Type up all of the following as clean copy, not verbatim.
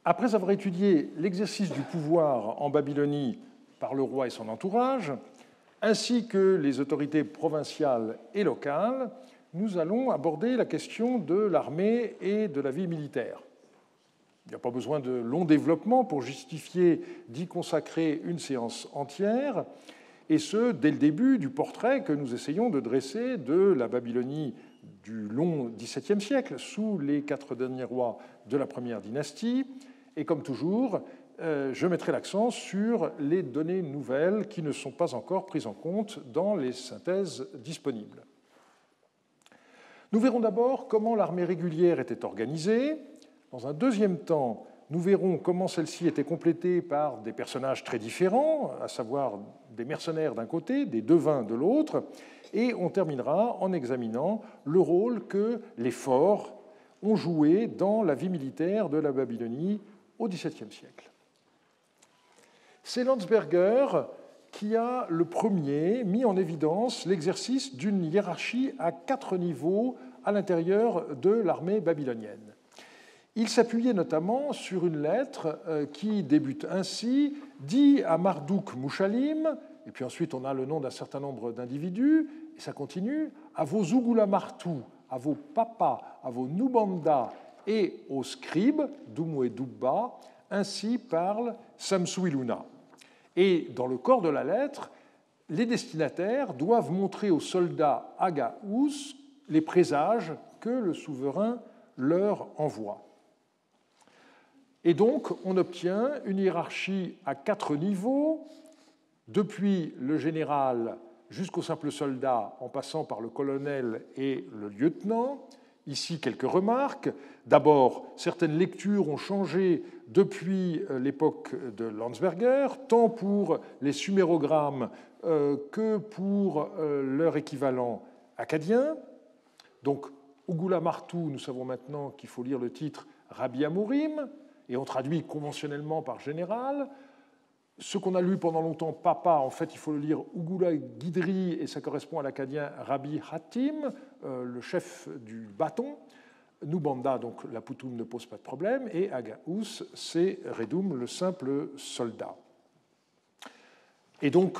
Après avoir étudié l'exercice du pouvoir en Babylonie par le roi et son entourage, ainsi que les autorités provinciales et locales, nous allons aborder la question de l'armée et de la vie militaire. Il n'y a pas besoin de long développement pour justifier d'y consacrer une séance entière, et ce, dès le début du portrait que nous essayons de dresser de la Babylonie du long XVIIe siècle, sous les 4 derniers rois de la première dynastie. Et comme toujours, je mettrai l'accent sur les données nouvelles qui ne sont pas encore prises en compte dans les synthèses disponibles. Nous verrons d'abord comment l'armée régulière était organisée. Dans un deuxième temps, nous verrons comment celle-ci était complétée par des personnages très différents, à savoir des mercenaires d'un côté, des devins de l'autre, et on terminera en examinant le rôle que les forts ont joué dans la vie militaire de la Babylonie au XVIIe siècle. C'est Landsberger qui a le premier mis en évidence l'exercice d'une hiérarchie à 4 niveaux à l'intérieur de l'armée babylonienne. Il s'appuyait notamment sur une lettre qui débute ainsi « Dit à Marduk Mushalim », et puis ensuite on a le nom d'un certain nombre d'individus, et ça continue, « à vos Ugulamartu, à vos papas, à vos Nubanda et aux scribes, Dumu et Dubba, ainsi parle Samsuiluna ». Et dans le corps de la lettre, les destinataires doivent montrer aux soldats Agaous les présages que le souverain leur envoie. Et donc, on obtient une hiérarchie à 4 niveaux, depuis le général jusqu'au simple soldat, en passant par le colonel et le lieutenant. Ici, quelques remarques. D'abord, certaines lectures ont changé depuis l'époque de Landsberger, tant pour les sumérogrammes que pour leur équivalent acadien. Donc, Ugulamartu, nous savons maintenant qu'il faut lire le titre Rabbi Amurim, et on traduit conventionnellement par général. Ce qu'on a lu pendant longtemps papa, en fait, il faut le lire Ugula Gidri, et ça correspond à l'acadien Rabbi Hatim, le chef du bâton. Nubanda, donc la Poutoum ne pose pas de problème, et Agaous, c'est Redum, le simple soldat. Et donc,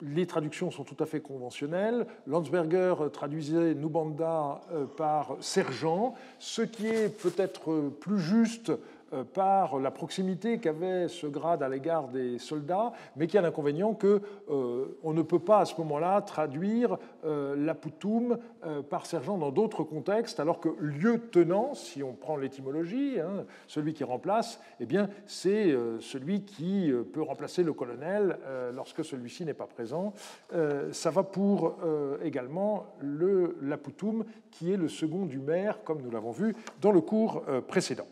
les traductions sont tout à fait conventionnelles. Landsberger traduisait Nubanda par sergent, ce qui est peut-être plus juste par la proximité qu'avait ce grade à l'égard des soldats, mais qui a l'inconvénient qu'on ne peut pas à ce moment-là traduire la Poutoum par sergent dans d'autres contextes, alors que lieutenant, si on prend l'étymologie, celui qui remplace, eh bien, c'est celui qui peut remplacer le colonel lorsque celui-ci n'est pas présent. Ça va pour également la Poutoum, qui est le second du maire, comme nous l'avons vu dans le cours précédent.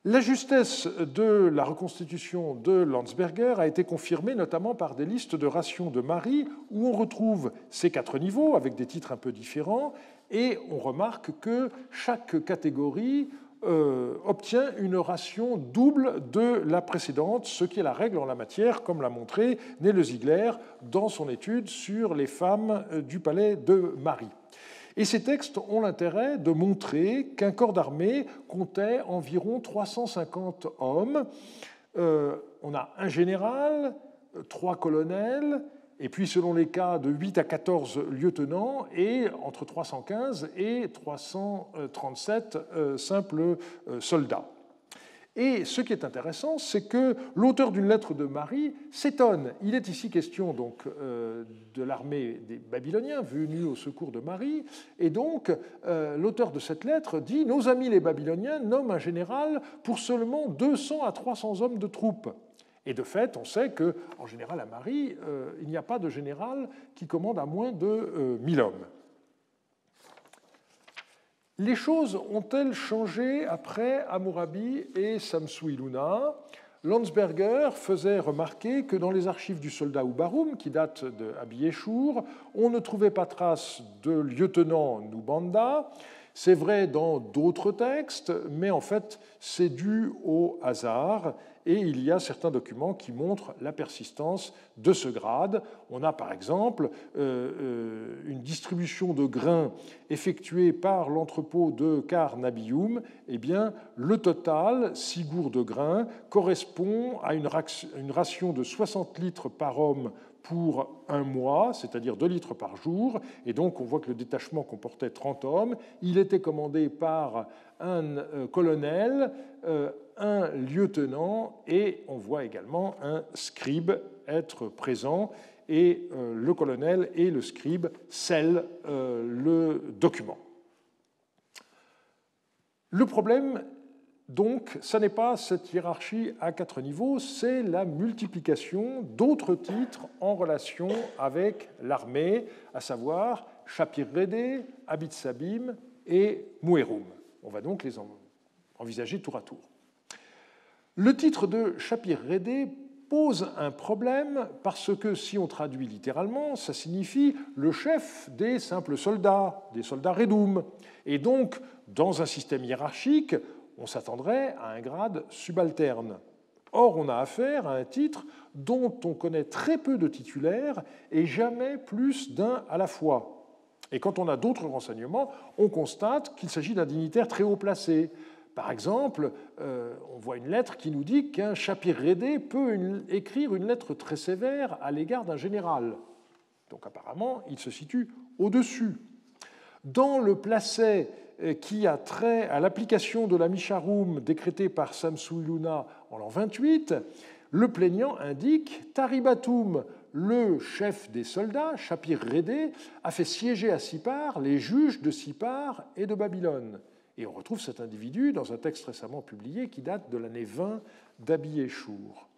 La justesse de la reconstitution de Landsberger a été confirmée notamment par des listes de rations de Marie où on retrouve ces 4 niveaux avec des titres un peu différents et on remarque que chaque catégorie obtient une ration double de la précédente, ce qui est la règle en la matière, comme l'a montré Nele Ziegler dans son étude sur les femmes du palais de Marie. Et ces textes ont l'intérêt de montrer qu'un corps d'armée comptait environ 350 hommes. On a un général, 3 colonels, et puis selon les cas de 8 à 14 lieutenants, et entre 315 et 337 simples soldats. Et ce qui est intéressant, c'est que l'auteur d'une lettre de Marie s'étonne. Il est ici question donc de l'armée des Babyloniens venue au secours de Marie, et donc l'auteur de cette lettre dit « Nos amis les Babyloniens nomment un général pour seulement 200 à 300 hommes de troupes ». Et de fait, on sait qu'en général à Marie, il n'y a pas de général qui commande à moins de 1000 hommes. Les choses ont-elles changé après Hammurabi et Samsuiluna ? Landsberger faisait remarquer que dans les archives du soldat Ubarum, qui datent de Abi-Yeshur, on ne trouvait pas trace de lieutenant Nubanda. C'est vrai dans d'autres textes, mais en fait, c'est dû au hasard. et il y a certains documents qui montrent la persistance de ce grade. On a par exemple une distribution de grains effectuée par l'entrepôt de Car Nabiyum. Eh bien, le total, 6 gourds de grains, correspond à une ration de 60 litres par homme pour un mois, c'est-à-dire 2 litres par jour. Et donc, on voit que le détachement comportait 30 hommes. Il était commandé par un colonel, un lieutenant, et on voit également un scribe être présent. Et le colonel et le scribe scellent le document. Le problème, donc, ce n'est pas cette hiérarchie à 4 niveaux, c'est la multiplication d'autres titres en relation avec l'armée, à savoir Shapir Redé, Abid Sabim et Muerum. On va donc les envisager tour à tour. Le titre de Shapir Redé pose un problème parce que si on traduit littéralement, ça signifie le chef des simples soldats, des soldats Redum. Et donc, dans un système hiérarchique, on s'attendrait à un grade subalterne. Or, on a affaire à un titre dont on connaît très peu de titulaires et jamais plus d'un à la fois. Et quand on a d'autres renseignements, on constate qu'il s'agit d'un dignitaire très haut placé. Par exemple, on voit une lettre qui nous dit qu'un Shapir Redé peut écrire une lettre très sévère à l'égard d'un général. Donc apparemment, il se situe au-dessus. Dans le placet qui a trait à l'application de la Misharum décrétée par Samsu-Iluna en l'an 28, le plaignant indique « Taribatum, le chef des soldats, Shapir Redé, a fait siéger à Sipar les juges de Sipar et de Babylone ». Et on retrouve cet individu dans un texte récemment publié qui date de l'année 20 d'Abi-Eshour.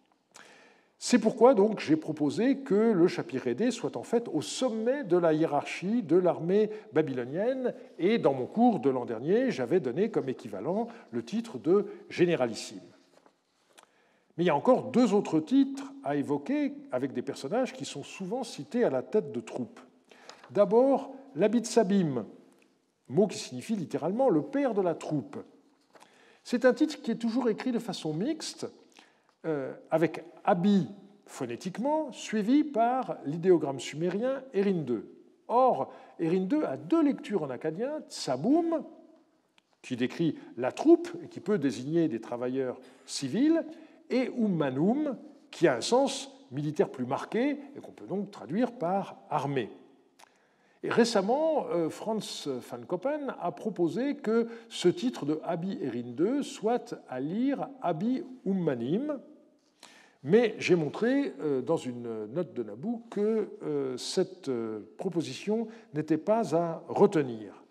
C'est pourquoi donc j'ai proposé que le Shapir Redé soit en fait au sommet de la hiérarchie de l'armée babylonienne, et dans mon cours de l'an dernier, j'avais donné comme équivalent le titre de généralissime. Mais il y a encore 2 autres titres à évoquer avec des personnages qui sont souvent cités à la tête de troupes. D'abord, l'Abid Sabim, mot qui signifie littéralement le père de la troupe. C'est un titre qui est toujours écrit de façon mixte, avec Abi phonétiquement, suivi par l'idéogramme sumérien Erin 2. Or, Erin 2 a 2 lectures en akkadien, Tsaboum, qui décrit la troupe et qui peut désigner des travailleurs civils, et Ummanum, qui a un sens militaire plus marqué et qu'on peut donc traduire par armée. Et récemment, Franz van Koppen a proposé que ce titre de Abi Erin 2 soit à lire Abi Ummanim, mais j'ai montré dans une note de Naboo que cette proposition n'était pas à retenir.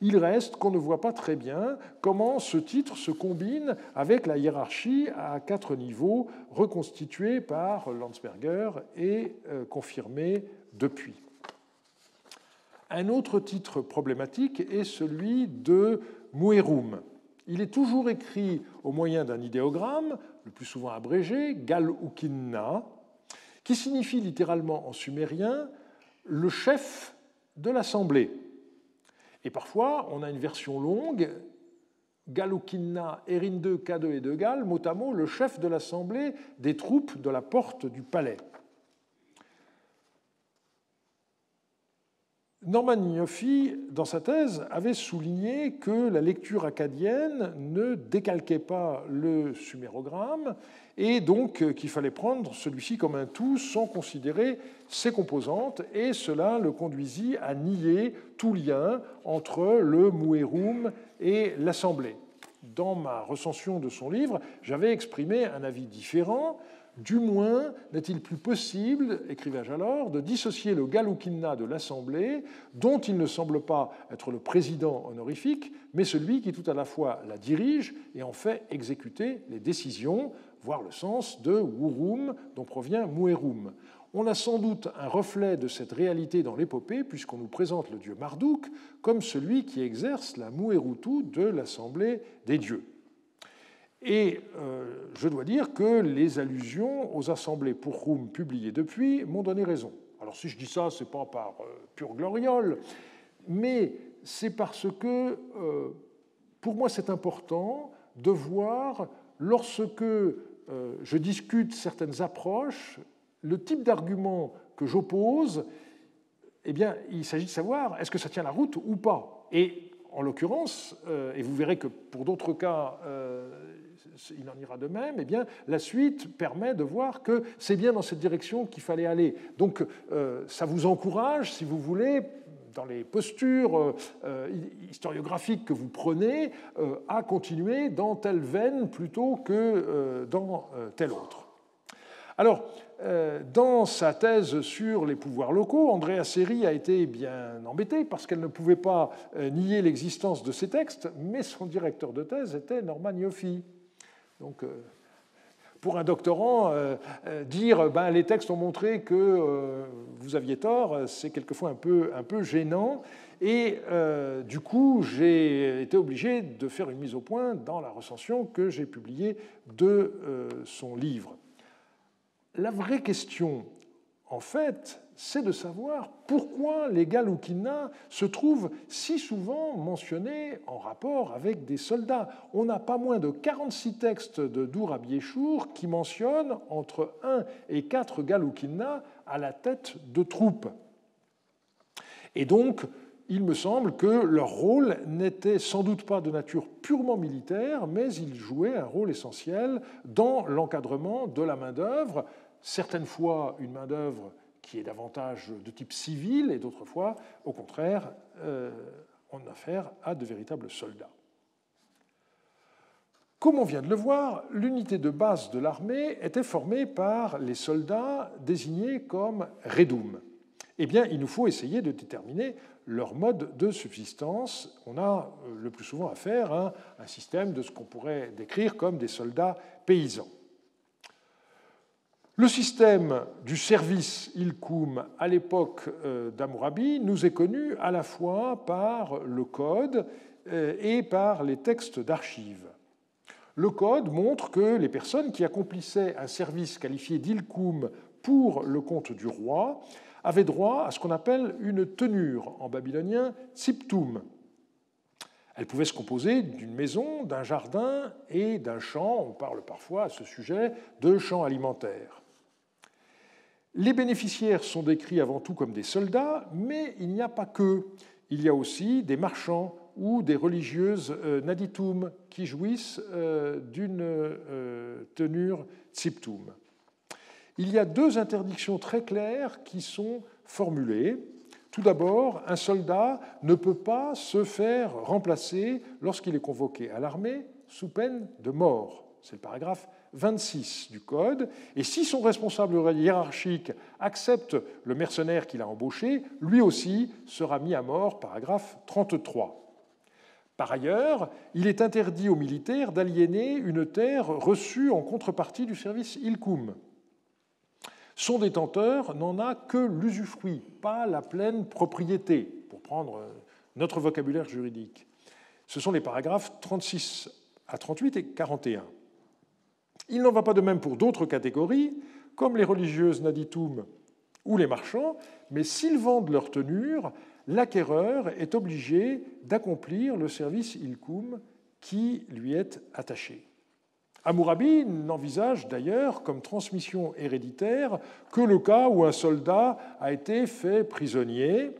Il reste qu'on ne voit pas très bien comment ce titre se combine avec la hiérarchie à 4 niveaux reconstituée par Landsberger et confirmée depuis. Un autre titre problématique est celui de Muerum. Il est toujours écrit au moyen d'un idéogramme, le plus souvent abrégé, Gal-Ukinna, qui signifie littéralement en sumérien le chef de l'assemblée. Et parfois, on a une version longue, Gal-Ukinna, Erin 2, K2 et 2 Gal, mot à mot, le chef de l'assemblée des troupes de la porte du palais. Norman Ioffe, dans sa thèse, avait souligné que la lecture akkadienne ne décalquait pas le sumérogramme et donc qu'il fallait prendre celui-ci comme un tout sans considérer ses composantes, et cela le conduisit à nier tout lien entre le Muerum et l'Assemblée. Dans ma recension de son livre, j'avais exprimé un avis différent. Du moins, n'est-il plus possible, écrivais-je alors, de dissocier le Gal-Ukinna de l'Assemblée, dont il ne semble pas être le président honorifique, mais celui qui tout à la fois la dirige et en fait exécuter les décisions, voire le sens de Wurum, dont provient Muerum. On a sans doute un reflet de cette réalité dans l'épopée, puisqu'on nous présente le dieu Marduk comme celui qui exerce la Muerutu de l'Assemblée des dieux. Et je dois dire que les allusions aux assemblées Purhum publiées depuis m'ont donné raison. Alors si je dis ça, ce n'est pas par pure gloriole, mais c'est parce que pour moi c'est important de voir lorsque je discute certaines approches, le type d'argument que j'oppose, eh bien, il s'agit de savoir est-ce que ça tient la route ou pas. Et en l'occurrence, et vous verrez que pour d'autres cas, il en ira de même, eh bien, la suite permet de voir que c'est bien dans cette direction qu'il fallait aller. Donc, ça vous encourage, si vous voulez, dans les postures historiographiques que vous prenez, à continuer dans telle veine plutôt que dans telle autre. Alors, dans sa thèse sur les pouvoirs locaux, Andrea Seri a été bien embêtée parce qu'elle ne pouvait pas nier l'existence de ces textes, mais son directeur de thèse était Norman Ioffe. Donc, pour un doctorant, dire les textes ont montré que vous aviez tort, c'est quelquefois un peu gênant. Et du coup, j'ai été obligé de faire une mise au point dans la recension que j'ai publiée de son livre. La vraie question, en fait, c'est de savoir pourquoi les Galukina se trouvent si souvent mentionnés en rapport avec des soldats. On n'a pas moins de 46 textes de Durabi Eshour qui mentionnent entre 1 et 4 Galukina à la tête de troupes. Et donc, il me semble que leur rôle n'était sans doute pas de nature purement militaire, mais ils jouaient un rôle essentiel dans l'encadrement de la main-d'œuvre, certaines fois une main-d'œuvre qui est davantage de type civil, et d'autres fois, au contraire, on a affaire à de véritables soldats. Comme on vient de le voir, l'unité de base de l'armée était formée par les soldats désignés comme redum. Eh bien, il nous faut essayer de déterminer leur mode de subsistance. On a le plus souvent affaire à un système de ce qu'on pourrait décrire comme des soldats paysans. Le système du service ilkoum à l'époque d'Hammurabi nous est connu à la fois par le code et par les textes d'archives. Le code montre que les personnes qui accomplissaient un service qualifié d'ilkoum pour le compte du roi avaient droit à ce qu'on appelle une tenure, en babylonien tsiptum. Elle pouvait se composer d'une maison, d'un jardin et d'un champ. On parle parfois à ce sujet de champs alimentaires. Les bénéficiaires sont décrits avant tout comme des soldats, mais il n'y a pas que. Il y a aussi des marchands ou des religieuses naditum qui jouissent d'une tenure tsiptum. Il y a deux interdictions très claires qui sont formulées. Tout d'abord, un soldat ne peut pas se faire remplacer lorsqu'il est convoqué à l'armée sous peine de mort. C'est le paragraphe 26 du Code. Et si son responsable hiérarchique accepte le mercenaire qu'il a embauché, lui aussi sera mis à mort, paragraphe 33. Par ailleurs, il est interdit aux militaires d'aliéner une terre reçue en contrepartie du service ilkoum. Son détenteur n'en a que l'usufruit, pas la pleine propriété, pour prendre notre vocabulaire juridique. Ce sont les paragraphes 36 à 38 et 41. Il n'en va pas de même pour d'autres catégories, comme les religieuses naditum ou les marchands, mais s'ils vendent leur tenure, l'acquéreur est obligé d'accomplir le service ilkoum qui lui est attaché. Hammurabi n'envisage d'ailleurs comme transmission héréditaire que le cas où un soldat a été fait prisonnier,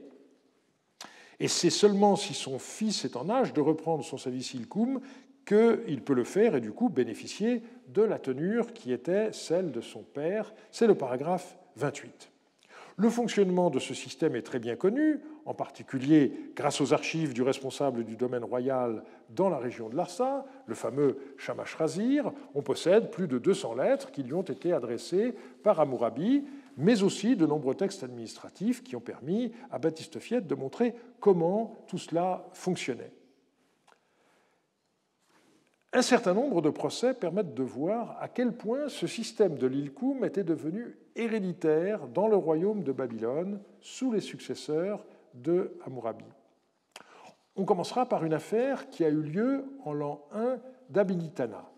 et c'est seulement si son fils est en âge de reprendre son service ilkoum qu'il peut le faire et du coup bénéficier de la tenure qui était celle de son père. C'est le paragraphe 28. Le fonctionnement de ce système est très bien connu, en particulier grâce aux archives du responsable du domaine royal dans la région de Larsa, le fameux Shamash Razir. On possède plus de 200 lettres qui lui ont été adressées par Hammurabi, mais aussi de nombreux textes administratifs qui ont permis à Baptiste Fiette de montrer comment tout cela fonctionnait. Un certain nombre de procès permettent de voir à quel point ce système de l'ilkoum était devenu héréditaire dans le royaume de Babylone sous les successeurs de Hammurabi. On commencera par une affaire qui a eu lieu en l'an 1 d'Abinitana.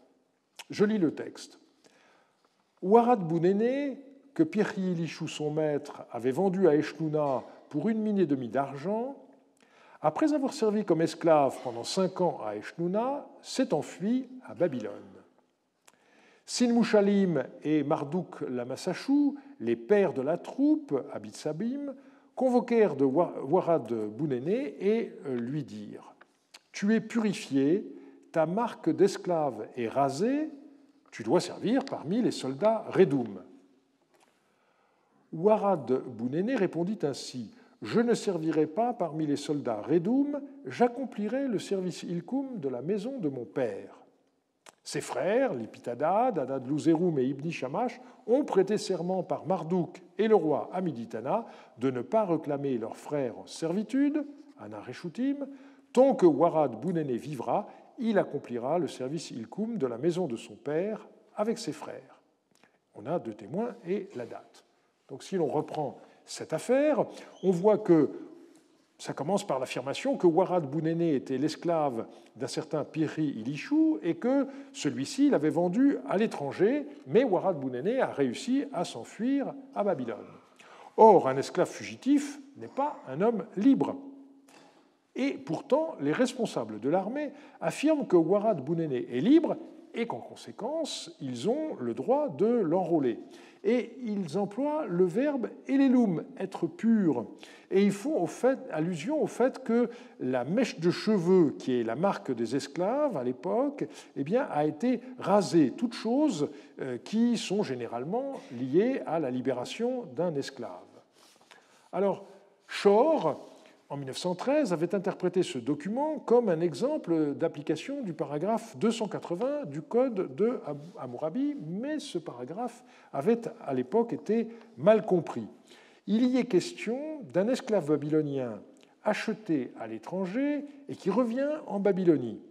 Je lis le texte. Ouarad Bounéné, que Pirhi-Elishu, son maître, avait vendu à Eshnouna pour 1,5 mine d'argent, après avoir servi comme esclave pendant 5 ans à Eshnouna, s'est enfui à Babylone. Sin-Mushalim et Marduk Lamassachou, les pères de la troupe, Abitsabim, convoquèrent de Warad Bounéné et lui dirent « Tu es purifié, ta marque d'esclave est rasée, tu dois servir parmi les soldats Redoum. » Warad Bounéné répondit ainsi « Je ne servirai pas parmi les soldats Redoum, j'accomplirai le service ilkoum de la maison de mon père. » Ses frères, les Pitadad, Adad-Louzeroum et Ibni Shamash, ont prêté serment par Marduk et le roi Amiditana de ne pas réclamer leurs frères en servitude, Anareshutim. Tant que Warad Bounéné vivra, il accomplira le service ilkoum de la maison de son père avec ses frères. On a 2 témoins et la date. Donc si l'on reprend cette affaire, on voit que ça commence par l'affirmation que Warad Bounéné était l'esclave d'un certain Piri Ilishou et que celui-ci l'avait vendu à l'étranger, mais Warad Bounéné a réussi à s'enfuir à Babylone. Or, un esclave fugitif n'est pas un homme libre. Et pourtant, les responsables de l'armée affirment que Warad Bounéné est libre et qu'en conséquence, ils ont le droit de l'enrôler. Et ils emploient le verbe elelum, être pur. Et ils font allusion au fait que la mèche de cheveux, qui est la marque des esclaves à l'époque, eh bien, a été rasée, toutes choses qui sont généralement liées à la libération d'un esclave. Alors, Shor, en 1913, avait interprété ce document comme un exemple d'application du paragraphe 280 du Code de Hammurabi, mais ce paragraphe avait à l'époque été mal compris. Il y est question d'un esclave babylonien acheté à l'étranger et qui revient en Babylonie.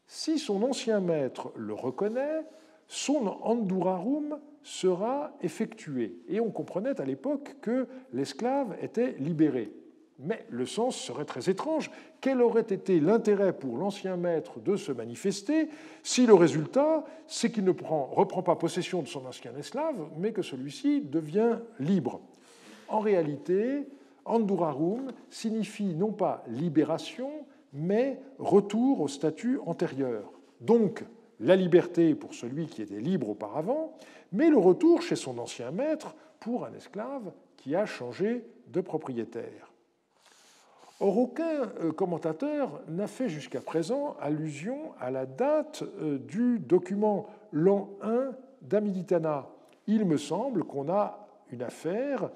Si son ancien maître le reconnaît, son andurarum sera effectué. Et on comprenait à l'époque que l'esclave était libéré. Mais le sens serait très étrange. Quel aurait été l'intérêt pour l'ancien maître de se manifester si le résultat, c'est qu'il ne reprend pas possession de son ancien esclave, mais que celui-ci devient libre? En réalité, andurarum signifie non pas libération, mais retour au statut antérieur. Donc, la liberté pour celui qui était libre auparavant, mais le retour chez son ancien maître pour un esclave qui a changé de propriétaire. Or, aucun commentateur n'a fait jusqu'à présent allusion à la date du document l'an 1 d'Amiditana. Il me semble qu'on a une affaire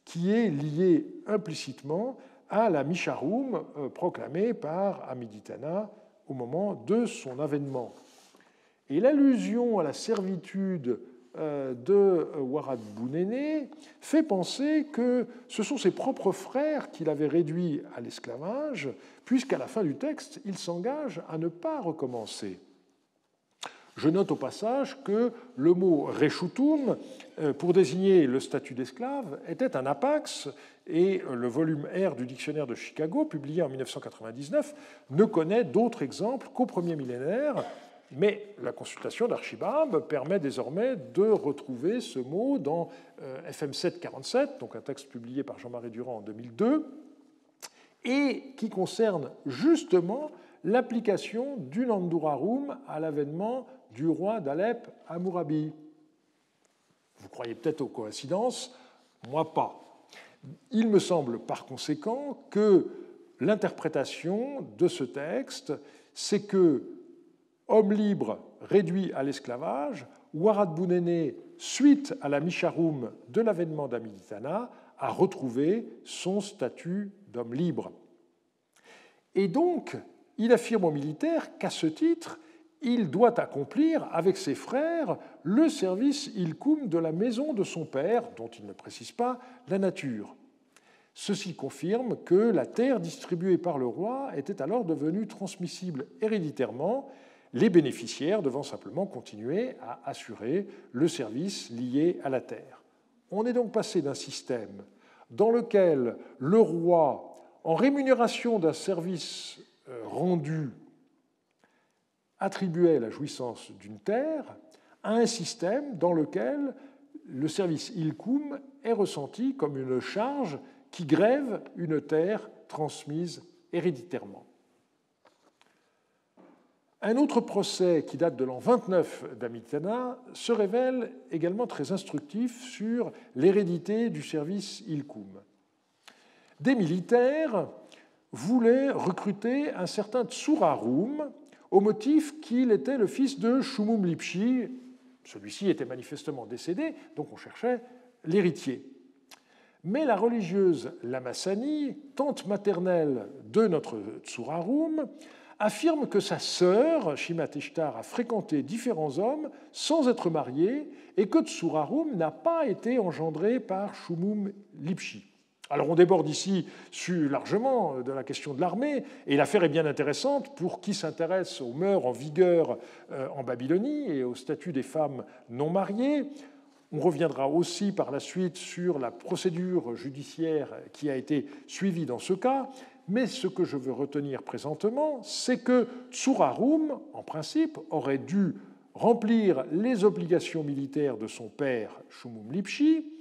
qui est liée implicitement à la Misharum proclamée par Amiditana au moment de son avènement. Et l'allusion à la servitude de Warad Bounéné fait penser que ce sont ses propres frères qui l'avaient réduit à l'esclavage, puisqu'à la fin du texte, il s'engage à ne pas recommencer. Je note au passage que le mot reshutum, pour désigner le statut d'esclave, était un apax, et le volume R du dictionnaire de Chicago, publié en 1999, ne connaît d'autres exemples qu'au premier millénaire. Mais la consultation d'Archibald permet désormais de retrouver ce mot dans FM 747, donc un texte publié par Jean-Marie Durand en 2002, et qui concerne justement l'application du Nandurarum à l'avènement du roi d'Alep, Hammurabi. Vous croyez peut-être aux coïncidences, moi pas. Il me semble par conséquent que l'interprétation de ce texte, c'est que homme libre réduit à l'esclavage, Warad Bounéné, suite à la Misharum de l'avènement d'Amiditana, a retrouvé son statut d'homme libre. Et donc, il affirme aux militaires qu'à ce titre, il doit accomplir avec ses frères le service ilkoum de la maison de son père, dont il ne précise pas la nature. Ceci confirme que la terre distribuée par le roi était alors devenue transmissible héréditairement, les bénéficiaires devant simplement continuer à assurer le service lié à la terre. On est donc passé d'un système dans lequel le roi, en rémunération d'un service rendu, attribuait la jouissance d'une terre, à un système dans lequel le service ilkoum est ressenti comme une charge qui grève une terre transmise héréditairement. Un autre procès qui date de l'an 29 d'Amitana se révèle également très instructif sur l'hérédité du service Ilkoum. Des militaires voulaient recruter un certain Tsurarum au motif qu'il était le fils de Shumum Lipshi. Celui-ci était manifestement décédé, donc on cherchait l'héritier. Mais la religieuse Lamassani, tante maternelle de notre Tsurarum, affirme que sa sœur, Shimatishtar, a fréquenté différents hommes sans être mariée et que Tsurarum n'a pas été engendré par Shumum Lipshi. Alors on déborde ici largement de la question de l'armée, et l'affaire est bien intéressante pour qui s'intéresse aux mœurs en vigueur en Babylonie et au statut des femmes non mariées. On reviendra aussi par la suite sur la procédure judiciaire qui a été suivie dans ce cas, mais ce que je veux retenir présentement, c'est que Tsurarum, en principe, aurait dû remplir les obligations militaires de son père Shumum Lipshi,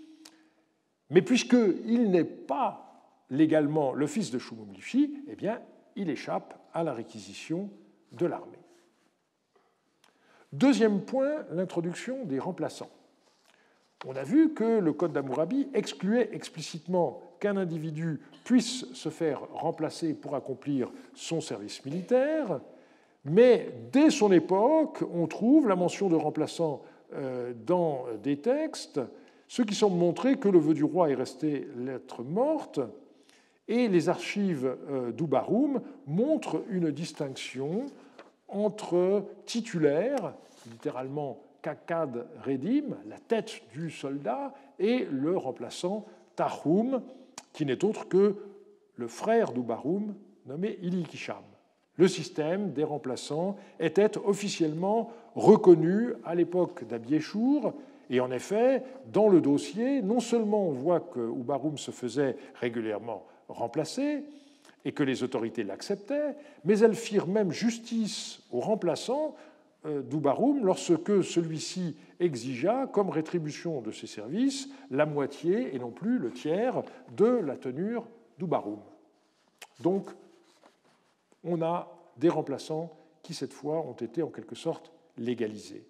mais puisqu'il n'est pas légalement le fils de Shumum Lipshi, eh bien, il échappe à la réquisition de l'armée. Deuxième point, l'introduction des remplaçants. On a vu que le Code d'Hammurabi excluait explicitement qu'un individu puisse se faire remplacer pour accomplir son service militaire, mais dès son époque, on trouve la mention de remplaçants dans des textes, ce qui semble montrer que le vœu du roi est resté lettre morte, et les archives d'Ubarum montrent une distinction entre titulaire, littéralement Kakad Redim, la tête du soldat, et le remplaçant Tahum, qui n'est autre que le frère d'Ubarum, nommé Ilikisham. Le système des remplaçants était officiellement reconnu à l'époque d'Abieshur, et en effet, dans le dossier, non seulement on voit que Ubarum se faisait régulièrement remplacer et que les autorités l'acceptaient, mais elles firent même justice aux remplaçants d'Ubarum lorsque celui-ci exigea, comme rétribution de ses services, la moitié et non plus le tiers de la tenure d'Ubarum. Donc, on a des remplaçants qui, cette fois, ont été en quelque sorte légalisés.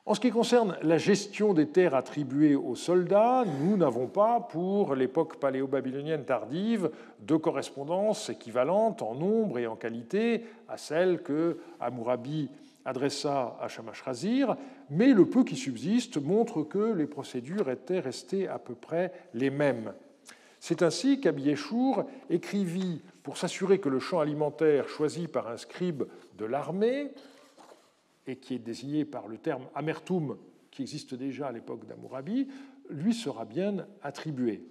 En ce qui concerne la gestion des terres attribuées aux soldats, nous n'avons pas, pour l'époque paléo-babylonienne tardive, de correspondance équivalente en nombre et en qualité à celle que Hammurabi adressa à Shamash-Razir, mais le peu qui subsiste montre que les procédures étaient restées à peu près les mêmes. C'est ainsi qu'Abieshur écrivit, pour s'assurer que le champ alimentaire choisi par un scribe de l'armée, et qui est désigné par le terme amertum, qui existe déjà à l'époque d'Hammurabi, lui sera bien attribué.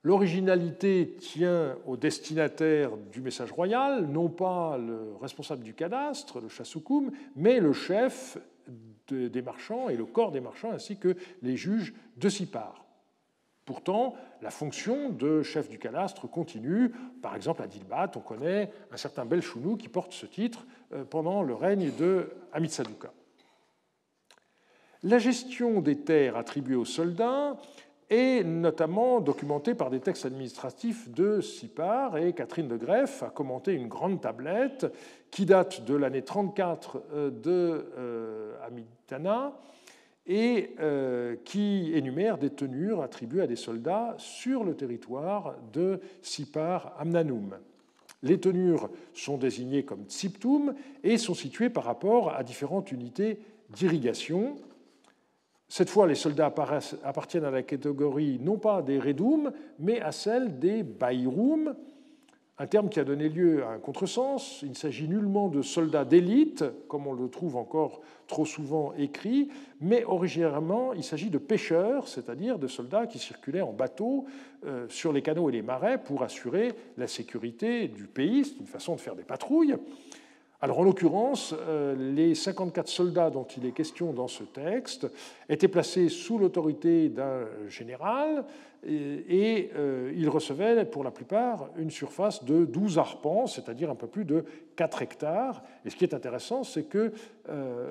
L'originalité tient au destinataire du message royal, non pas le responsable du cadastre, le chassukum, mais le chef des marchands et le corps des marchands, ainsi que les juges de Sipar. Pourtant, la fonction de chef du cadastre continue. Par exemple, à Dilbat, on connaît un certain Belchounou qui porte ce titre pendant le règne de Amitsaduka. La gestion des terres attribuées aux soldats est notamment documentée par des textes administratifs de Sipar, et Catherine de Greff a commenté une grande tablette qui date de l'année 34 de Amitana, et qui énumère des tenures attribuées à des soldats sur le territoire de Sipar Amnanum. Les tenures sont désignées comme tsiptum et sont situées par rapport à différentes unités d'irrigation. Cette fois, les soldats appartiennent à la catégorie non pas des redum, mais à celle des bairum, un terme qui a donné lieu à un contresens. Il ne s'agit nullement de soldats d'élite, comme on le trouve encore trop souvent écrit, mais originairement, il s'agit de pêcheurs, c'est-à-dire de soldats qui circulaient en bateau sur les canaux et les marais pour assurer la sécurité du pays. C'est une façon de faire des patrouilles. Alors, en l'occurrence, les 54 soldats dont il est question dans ce texte étaient placés sous l'autorité d'un général et ils recevaient pour la plupart une surface de 12 arpents, c'est-à-dire un peu plus de 4 hectares. Et ce qui est intéressant, c'est que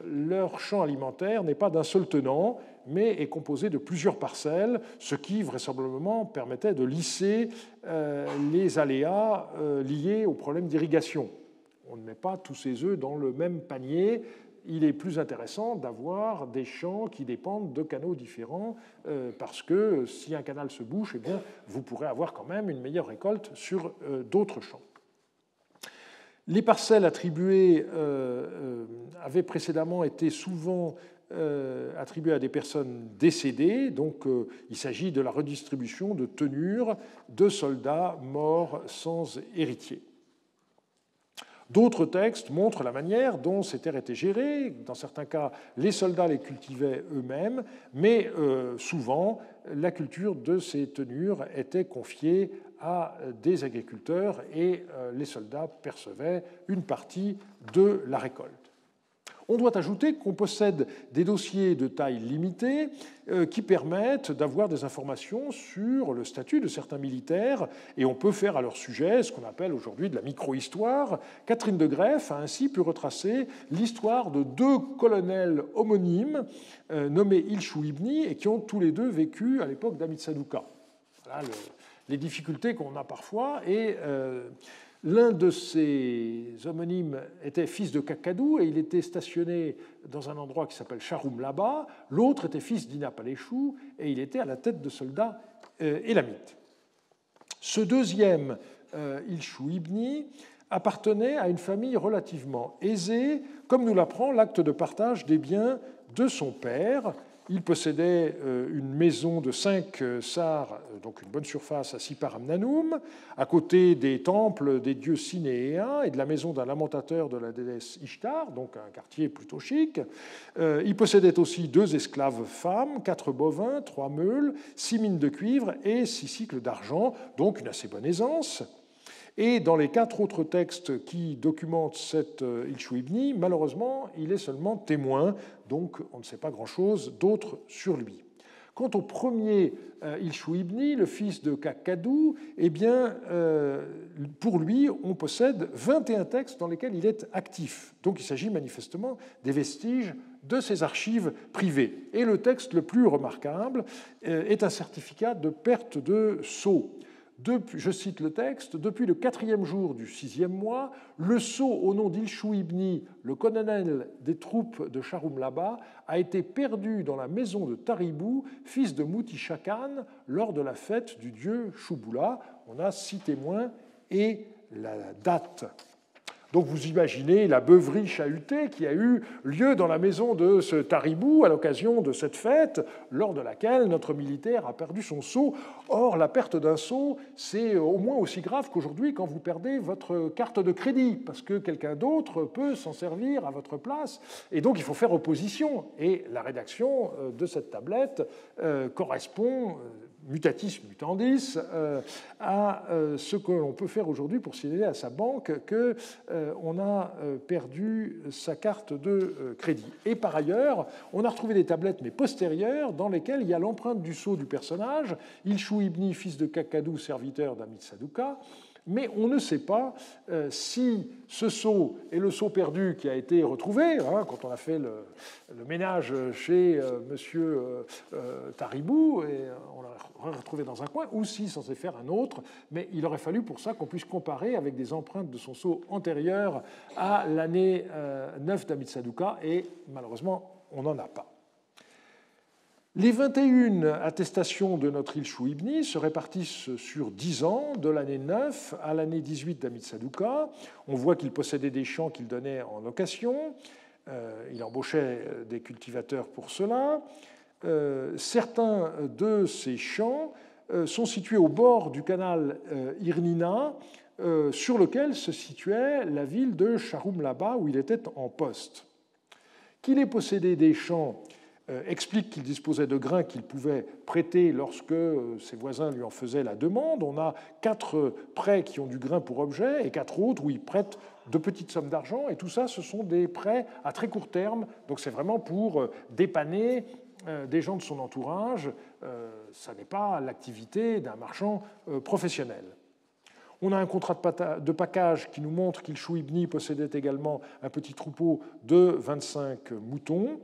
leur champ alimentaire n'est pas d'un seul tenant, mais est composé de plusieurs parcelles, ce qui vraisemblablement permettait de lisser les aléas liés aux problèmes d'irrigation. on ne met pas tous ses œufs dans le même panier. Il est plus intéressant d'avoir des champs qui dépendent de canaux différents, parce que si un canal se bouche, eh bien, vous pourrez avoir quand même une meilleure récolte sur d'autres champs. Les parcelles attribuées avaient précédemment été souvent attribuées à des personnes décédées, donc il s'agit de la redistribution de tenures de soldats morts sans héritier. D'autres textes montrent la manière dont ces terres étaient gérées. Dans certains cas, les soldats les cultivaient eux-mêmes, mais souvent, la culture de ces tenures était confiée à des agriculteurs et les soldats percevaient une partie de la récolte. On doit ajouter qu'on possède des dossiers de taille limitée qui permettent d'avoir des informations sur le statut de certains militaires, et on peut faire à leur sujet ce qu'on appelle aujourd'hui de la micro-histoire. Catherine de Greff a ainsi pu retracer l'histoire de 2 colonels homonymes nommés Ilchou Ibni et qui ont tous les deux vécu à l'époque d'Hamid Sadouka. Voilà les difficultés qu'on a parfois, et l'un de ces homonymes était fils de Kakadou et il était stationné dans un endroit qui s'appelle Charoum là-bas. L'autre était fils d'Inapaleshou et il était à la tête de soldats élamites. Ce deuxième, Ilchou Ibni, appartenait à une famille relativement aisée, comme nous l'apprend l'acte de partage des biens de son père. Il possédait une maison de 5 sars, donc une bonne surface, à Siparamnanoum, à côté des temples des dieux sinéens et de la maison d'un lamentateur de la déesse Ishtar, donc un quartier plutôt chic. Il possédait aussi 2 esclaves femmes, 4 bovins, 3 meules, 6 mines de cuivre et 6 cycles d'argent, donc une assez bonne aisance. Et dans les 4 autres textes qui documentent cet Ilchou Ibni, malheureusement, il est seulement témoin, donc on ne sait pas grand-chose d'autre sur lui. Quant au premier Ilchou Ibni, le fils de Kakadou, eh bien, pour lui, on possède 21 textes dans lesquels il est actif. Donc il s'agit manifestement des vestiges de ses archives privées. Et le texte le plus remarquable est un certificat de perte de sceau. Je cite le texte, « Depuis le 4e jour du 6e mois, le sceau au nom d'Ilchou Ibni, le colonel des troupes de Charoum Laba, a été perdu dans la maison de Taribou, fils de Mouti Chakan, lors de la fête du dieu Chouboula. » On a 6 témoins et la date. Donc vous imaginez la beuverie chahutée qui a eu lieu dans la maison de ce Taribou à l'occasion de cette fête, lors de laquelle notre militaire a perdu son sceau. Or, la perte d'un sceau, c'est au moins aussi grave qu'aujourd'hui quand vous perdez votre carte de crédit, parce que quelqu'un d'autre peut s'en servir à votre place. Et donc il faut faire opposition. Et la rédaction de cette tablette correspond mutatis mutandis à ce que l'on peut faire aujourd'hui pour signaler à sa banque qu'on a perdu sa carte de crédit. Et par ailleurs, on a retrouvé des tablettes, mais postérieures, dans lesquelles il y a l'empreinte du sceau du personnage, Ilchou Ibni, fils de Kakadou, serviteur d'Hamid Sadouka, mais on ne sait pas si ce sceau est le sceau perdu qui a été retrouvé, quand on a fait le ménage chez M. Taribou, et on l'a retrouvé dans un coin, ou si c'en est faire un autre, mais il aurait fallu pour ça qu'on puisse comparer avec des empreintes de son sceau antérieures à l'année 9 d'Hamid Sadouka, et malheureusement, on n'en a pas. Les 21 attestations de notre Ilchou Ibni se répartissent sur 10 ans, de l'année 9 à l'année 18 d'Hamid Sadouka. On voit qu'il possédait des champs qu'il donnait en location. Il embauchait des cultivateurs pour cela. Certains de ces champs sont situés au bord du canal Irnina, sur lequel se situait la ville de Charoum Laba, où il était en poste. Qu'il ait possédé des champs explique qu'il disposait de grains qu'il pouvait prêter lorsque ses voisins lui en faisaient la demande. On a 4 prêts qui ont du grain pour objet et 4 autres où il prête de petites sommes d'argent. Et tout ça, ce sont des prêts à très court terme. Donc c'est vraiment pour dépanner des gens de son entourage. Ça n'est pas l'activité d'un marchand professionnel. On a un contrat de package qui nous montre qu'Ilchou Ibni possédait également un petit troupeau de 25 moutons.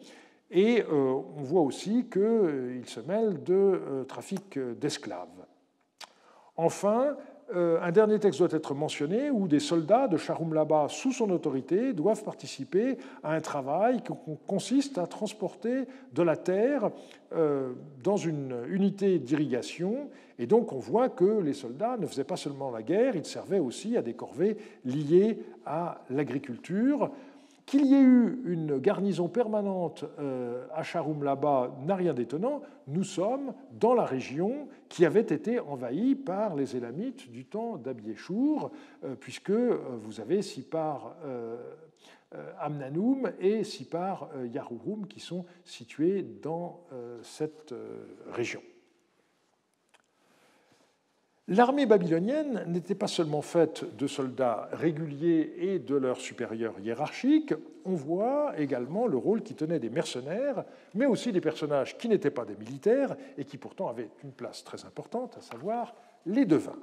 Et on voit aussi qu'il se mêle de trafic d'esclaves. Enfin, un dernier texte doit être mentionné où des soldats de Sharum-Laba, sous son autorité, doivent participer à un travail qui consiste à transporter de la terre dans une unité d'irrigation. Et donc on voit que les soldats ne faisaient pas seulement la guerre, ils servaient aussi à des corvées liées à l'agriculture. Qu'il y ait eu une garnison permanente à Sharum-Laba n'a rien d'étonnant. Nous sommes dans la région qui avait été envahie par les Élamites du temps d'Abiéchour, puisque vous avez Sipar Amnanoum et Sipar Yarouroum qui sont situés dans cette région. L'armée babylonienne n'était pas seulement faite de soldats réguliers et de leurs supérieurs hiérarchiques, on voit également le rôle qui tenait des mercenaires, mais aussi des personnages qui n'étaient pas des militaires et qui pourtant avaient une place très importante, à savoir les devins.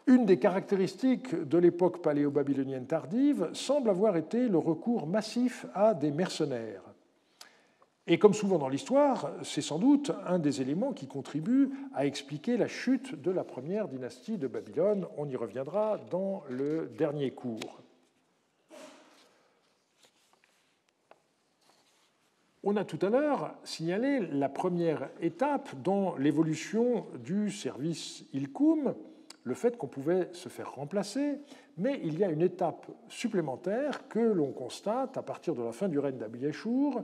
Une des caractéristiques de l'époque paléo-babylonienne tardive semble avoir été le recours massif à des mercenaires. Et comme souvent dans l'histoire, c'est sans doute un des éléments qui contribue à expliquer la chute de la première dynastie de Babylone. On y reviendra dans le dernier cours. On a tout à l'heure signalé la première étape dans l'évolution du service Ilkoum, le fait qu'on pouvait se faire remplacer, mais il y a une étape supplémentaire que l'on constate à partir de la fin du règne d'Abiéchour.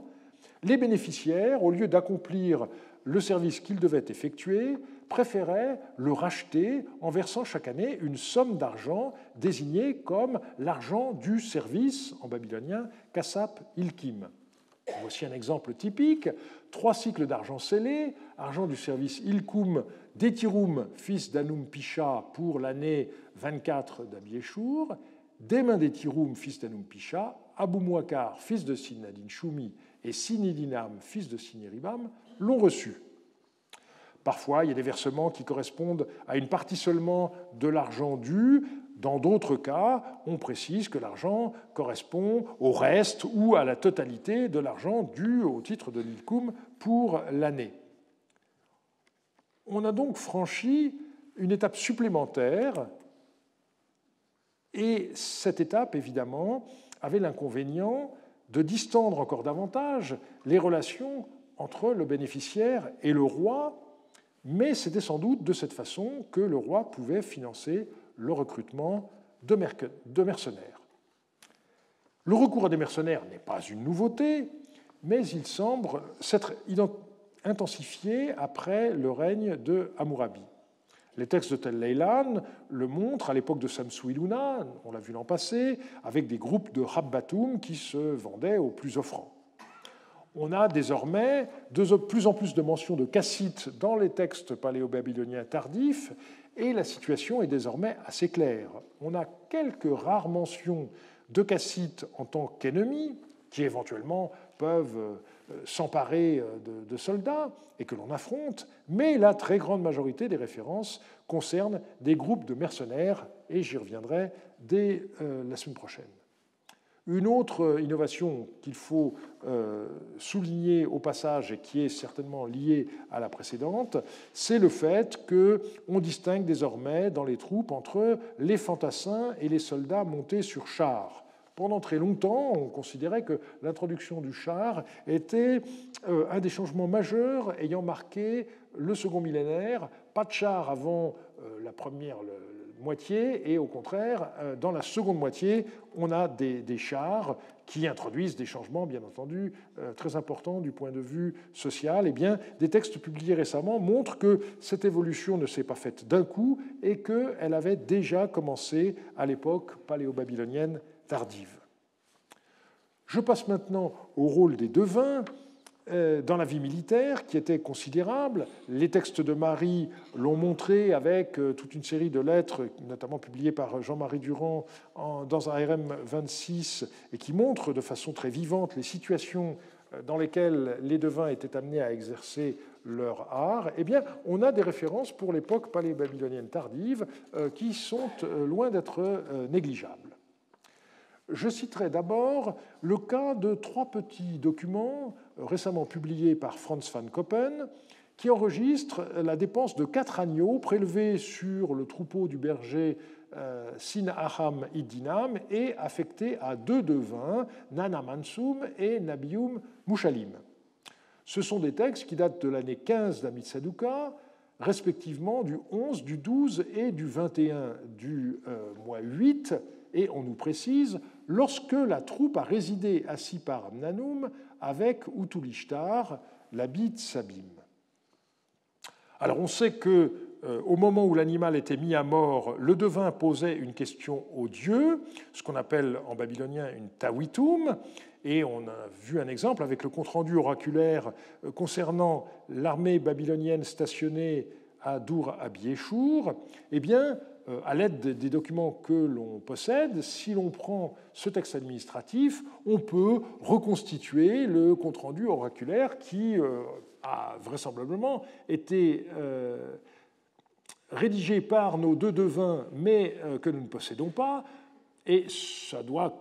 Les bénéficiaires, au lieu d'accomplir le service qu'ils devaient effectuer, préféraient le racheter en versant chaque année une somme d'argent désignée comme l'argent du service, en babylonien, Kassap Ilkim. Voici un exemple typique. 3 cycles d'argent scellé, argent du service Ilkoum d'Etiroum, fils d'Anoum Pisha, pour l'année 24 d'Abiéchour, des mains d'Etiroum, fils d'Anoum Pisha, Abou Mouakar, fils de Sinadin Choumi, et Sinidinam, fils de Siniribam, l'ont reçu. Parfois, il y a des versements qui correspondent à une partie seulement de l'argent dû. Dans d'autres cas, on précise que l'argent correspond au reste ou à la totalité de l'argent dû au titre de l'Ilkoum pour l'année. On a donc franchi une étape supplémentaire, et cette étape, évidemment, avait l'inconvénient de distendre encore davantage les relations entre le bénéficiaire et le roi, mais c'était sans doute de cette façon que le roi pouvait financer le recrutement de mercenaires. Le recours à des mercenaires n'est pas une nouveauté, mais il semble s'être intensifié après le règne de Hammurabi. Les textes de Tel Leilan le montrent à l'époque de Samsu-Iluna, on l'a vu l'an passé, avec des groupes de Rabbatoum qui se vendaient aux plus offrants. On a désormais de plus en plus de mentions de Kassites dans les textes paléo-babyloniens tardifs, et la situation est désormais assez claire. On a quelques rares mentions de Kassites en tant qu'ennemis, qui éventuellement peuvent s'emparer de soldats et que l'on affronte, mais la très grande majorité des références concernent des groupes de mercenaires, et j'y reviendrai dès la semaine prochaine. Une autre innovation qu'il faut souligner au passage et qui est certainement liée à la précédente, c'est le fait qu'on distingue désormais dans les troupes entre les fantassins et les soldats montés sur chars. Pendant très longtemps, on considérait que l'introduction du char était un des changements majeurs ayant marqué le second millénaire. Pas de char avant la première moitié, et au contraire, dans la seconde moitié, on a des chars qui introduisent des changements, bien entendu, très importants du point de vue social. Eh bien, des textes publiés récemment montrent que cette évolution ne s'est pas faite d'un coup et qu'elle avait déjà commencé à l'époque paléo-babylonienne tardive. Je passe maintenant au rôle des devins dans la vie militaire, qui était considérable. Les textes de Marie l'ont montré avec toute une série de lettres, notamment publiées par Jean-Marie Durand dans un RM 26, et qui montrent de façon très vivante les situations dans lesquelles les devins étaient amenés à exercer leur art. Eh bien, on a des références pour l'époque paléo-babylonienne tardive qui sont loin d'être négligeables. Je citerai d'abord le cas de 3 petits documents récemment publiés par Franz van Koppen qui enregistre la dépense de 4 agneaux prélevés sur le troupeau du berger Sinaham Iddinam et affectés à 2 devins, Nana Mansum et Nabium Mushalim. Ce sont des textes qui datent de l'année 15 d'Amitsaduka, respectivement du 11, du 12 et du 21 du mois 8, et on nous précise, lorsque la troupe a résidé à Sipar Amnanum avec Utulishtar, l'habit Sabim. Alors on sait que au moment où l'animal était mis à mort, le devin posait une question au dieu, ce qu'on appelle en babylonien une tawitum, et on a vu un exemple avec le compte-rendu oraculaire concernant l'armée babylonienne stationnée à Dur-Abiéchour. Eh bien, à l'aide des documents que l'on possède, si l'on prend ce texte administratif, on peut reconstituer le compte-rendu oraculaire qui a vraisemblablement été rédigé par nos 2 devins, mais que nous ne possédons pas, et ça doit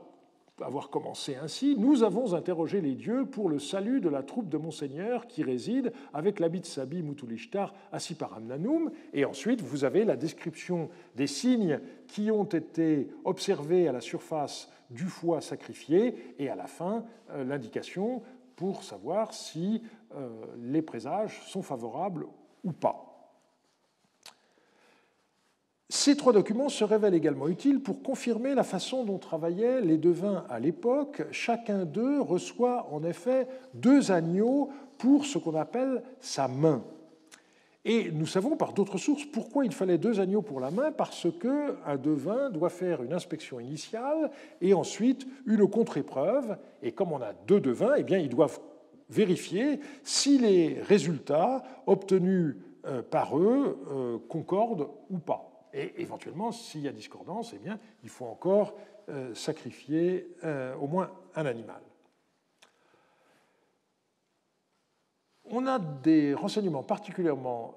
avoir commencé ainsi. Nous avons interrogé les dieux pour le salut de la troupe de Monseigneur qui réside avec l'habit Sabi Mutulishtar à Siparamnanum. Et ensuite, vous avez la description des signes qui ont été observés à la surface du foie sacrifié, et à la fin, l'indication pour savoir si les présages sont favorables ou pas. Ces 3 documents se révèlent également utiles pour confirmer la façon dont travaillaient les devins à l'époque. Chacun d'eux reçoit en effet 2 agneaux pour ce qu'on appelle sa main. Et nous savons par d'autres sources pourquoi il fallait 2 agneaux pour la main, parce qu'un devin doit faire une inspection initiale et ensuite une contre-épreuve. Et comme on a 2 devins, eh bien, ils doivent vérifier si les résultats obtenus par eux concordent ou pas. Et éventuellement, s'il y a discordance, eh bien, il faut encore sacrifier au moins un animal. On a des renseignements particulièrement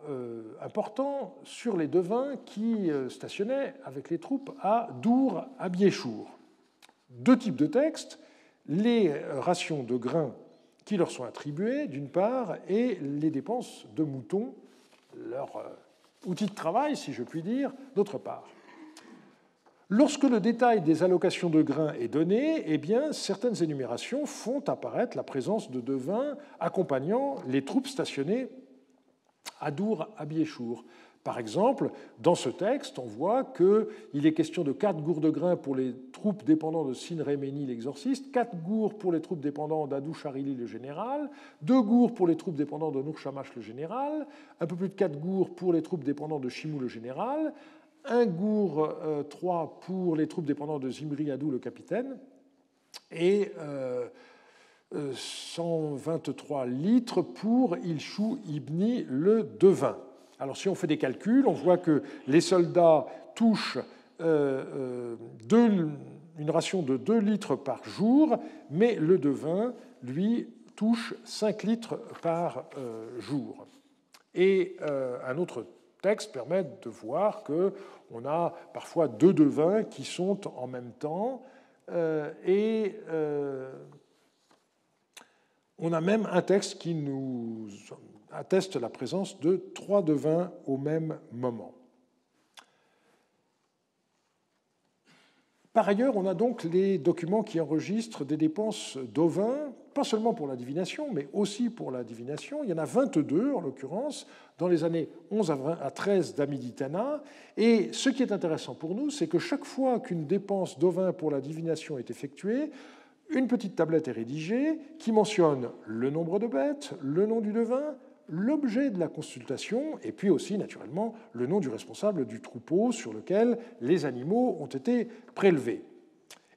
importants sur les devins qui stationnaient avec les troupes à Dur-Abiéchour. 2 types de textes, les rations de grains qui leur sont attribuées, d'une part, et les dépenses de moutons, leur outil de travail, si je puis dire, d'autre part. Lorsque le détail des allocations de grains est donné, eh bien, certaines énumérations font apparaître la présence de devins accompagnant les troupes stationnées à Dur-Abiéchour. Par exemple, dans ce texte, on voit qu'il est question de 4 gourds de grains pour les troupes dépendant de Sin-Réméni l'exorciste, 4 gourds pour les troupes dépendant d'Adou-Charili le général, 2 gourds pour les troupes dépendant de Nour-Shamash le général, un peu plus de 4 gourds pour les troupes dépendant de Shimou le général, 1 gourd 3 pour les troupes dépendant de Zimri Adou le capitaine, et 123 litres pour Ilchou Ibni le devin. Alors si on fait des calculs, on voit que les soldats touchent une ration de 2 litres par jour, mais le devin, lui, touche 5 litres par jour. Et un autre texte permet de voir qu'on a parfois 2 devins qui sont en même temps, et on a même un texte qui nous atteste la présence de 3 devins au même moment. Par ailleurs, on a donc les documents qui enregistrent des dépenses d'ovins, pas seulement pour la divination, mais aussi pour la divination. Il y en a 22, en l'occurrence, dans les années 11 à 13 d'Amiditana. Et ce qui est intéressant pour nous, c'est que chaque fois qu'une dépense d'ovins pour la divination est effectuée, une petite tablette est rédigée qui mentionne le nombre de bêtes, le nom du devin, l'objet de la consultation, et puis aussi, naturellement, le nom du responsable du troupeau sur lequel les animaux ont été prélevés.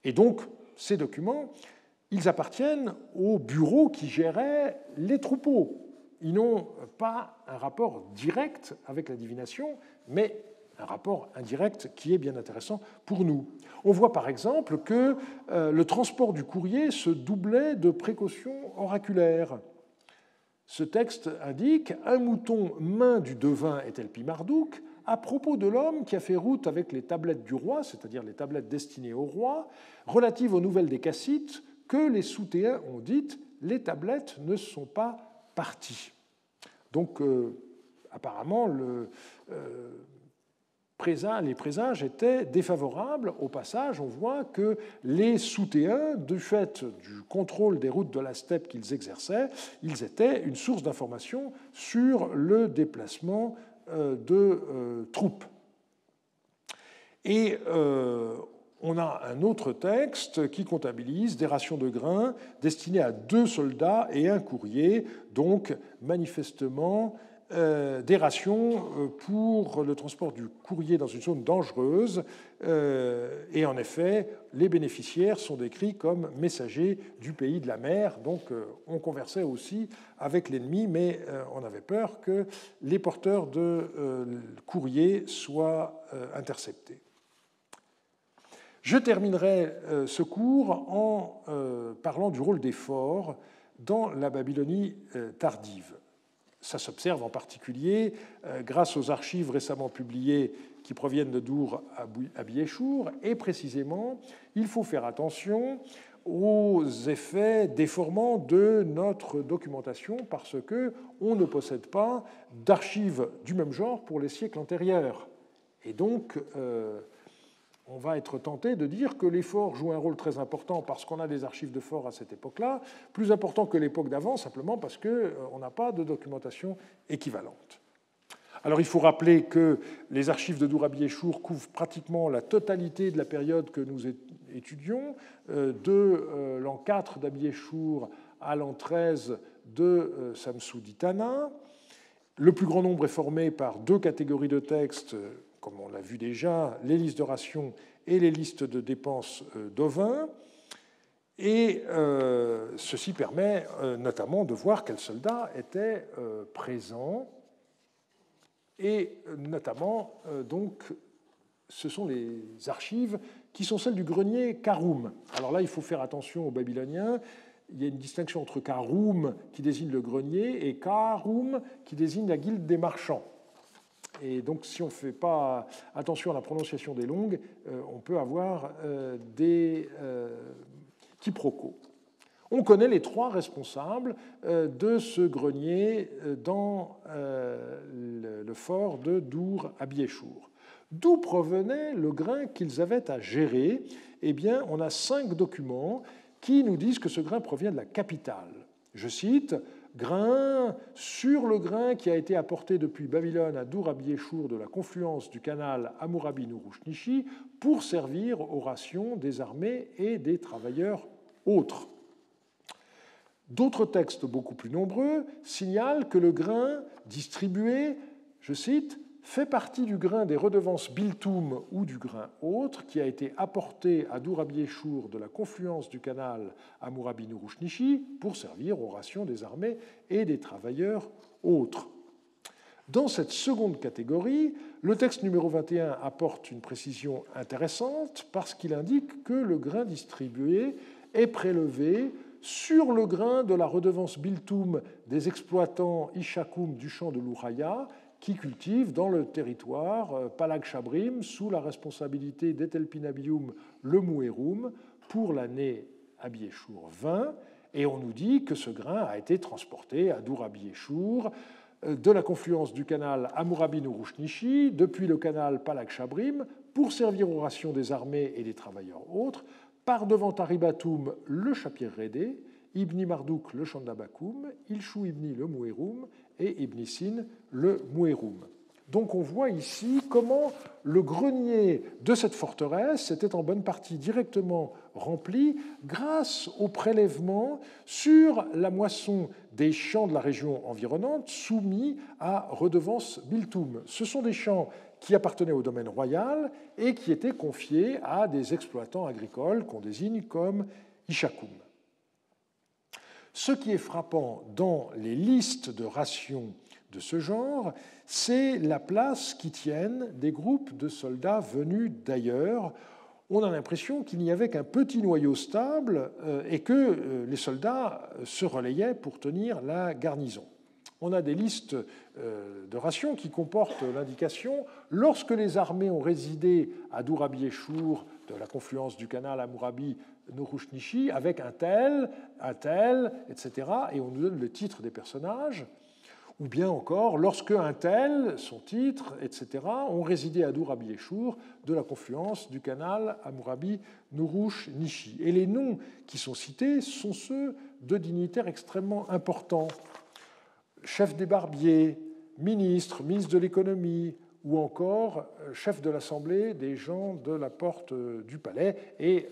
Et donc, ces documents, ils appartiennent au bureau qui gérait les troupeaux. Ils n'ont pas un rapport direct avec la divination, mais un rapport indirect qui est bien intéressant pour nous. On voit par exemple que le transport du courrier se doublait de précautions oraculaires. Ce texte indique « Un mouton main du devin est Elpi Marduk, à propos de l'homme qui a fait route avec les tablettes du roi, c'est-à-dire les tablettes destinées au roi, relatives aux nouvelles des Cassites, que les Soutéens ont dites, les tablettes ne sont pas parties. » Donc, apparemment, les présages étaient défavorables. Au passage, on voit que les Soutéens, du fait du contrôle des routes de la steppe qu'ils exerçaient, ils étaient une source d'information sur le déplacement de troupes. Et on a un autre texte qui comptabilise des rations de grains destinées à 2 soldats et un courrier, donc manifestement des rations pour le transport du courrier dans une zone dangereuse. Et en effet, les bénéficiaires sont décrits comme messagers du pays de la mer. Donc on conversait aussi avec l'ennemi, mais on avait peur que les porteurs de courrier soient interceptés. Je terminerai ce cours en parlant du rôle des forts dans la Babylonie tardive. Ça s'observe en particulier grâce aux archives récemment publiées qui proviennent de Dour à Biéchour, et précisément, il faut faire attention aux effets déformants de notre documentation parce qu'on ne possède pas d'archives du même genre pour les siècles antérieurs. Et donc, on va être tenté de dire que les forts jouent un rôle très important parce qu'on a des archives de forts à cette époque-là, plus important que l'époque d'avant, simplement parce qu'on n'a pas de documentation équivalente. Alors il faut rappeler que les archives de Dour à Biéchour couvrent pratiquement la totalité de la période que nous étudions, de l'an 4 d'Abiéchour à l'an 13 de Samsuditana. Le plus grand nombre est formé par 2 catégories de textes, comme on l'a vu déjà, les listes de rations et les listes de dépenses d'ovins. Et ceci permet notamment de voir quels soldats étaient présents. Et notamment, donc, ce sont les archives qui sont celles du grenier Karoum. Alors là, il faut faire attention aux Babyloniens. Il y a une distinction entre Karoum, qui désigne le grenier, et Karoum, qui désigne la guilde des marchands. Et donc, si on ne fait pas attention à la prononciation des langues, on peut avoir des quiproquos. On connaît les 3 responsables de ce grenier dans le fort de Dour à Biéchour. D'où provenait le grain qu'ils avaient à gérer? Eh bien, on a 5 documents qui nous disent que ce grain provient de la capitale. Je cite: grain sur le grain qui a été apporté depuis Babylone à Dour à Biéchour de la confluence du canal Hammurabi-Nurushnishi pour servir aux rations des armées et des travailleurs autres. D'autres textes beaucoup plus nombreux signalent que le grain distribué, je cite, fait partie du grain des redevances biltoum ou du grain autre qui a été apporté à Dour à Biéchour de la confluence du canal Hammurabi-Nurushnishi pour servir aux rations des armées et des travailleurs autres. Dans cette seconde catégorie, le texte numéro 21 apporte une précision intéressante parce qu'il indique que le grain distribué est prélevé sur le grain de la redevance biltoum des exploitants Ishakoum du champ de l'Ouraya qui cultivent dans le territoire Palag Shabrim sous la responsabilité d'Etelpinabium le Mouéroum pour l'année Abiéchour 20. Et on nous dit que ce grain a été transporté à Dour à Biéchour de la confluence du canal Hammurabi-Nurushnishi depuis le canal Palag Shabrim pour servir aux rations des armées et des travailleurs autres par devant Aribatoum le Shapir Redé, Ibni Marduk le Chandabakoum, Ilchou Ibni le Mouéroum et Ibn Sin le Mouéroum. Donc on voit ici comment le grenier de cette forteresse était en bonne partie directement rempli grâce au prélèvement sur la moisson des champs de la région environnante soumis à redevance biltoum. Ce sont des champs qui appartenaient au domaine royal et qui étaient confiés à des exploitants agricoles qu'on désigne comme Ishakoum. Ce qui est frappant dans les listes de rations de ce genre, c'est la place qu'y tiennent des groupes de soldats venus d'ailleurs. On a l'impression qu'il n'y avait qu'un petit noyau stable et que les soldats se relayaient pour tenir la garnison. On a des listes de rations qui comportent l'indication « lorsque les armées ont résidé à Dour à Biéchour, de la confluence du canal Hammurabi-Nurushnishi, avec un tel, etc. » Et on nous donne le titre des personnages. Ou bien encore, lorsque un tel, son titre, etc., ont résidé à Dur-Abi-Eshour de la confluence du canal Hammurabi-Nurush-Nishi. Et les noms qui sont cités sont ceux de dignitaires extrêmement importants. Chef des barbiers, ministre de l'économie, ou encore chef de l'Assemblée des gens de la porte du palais. Et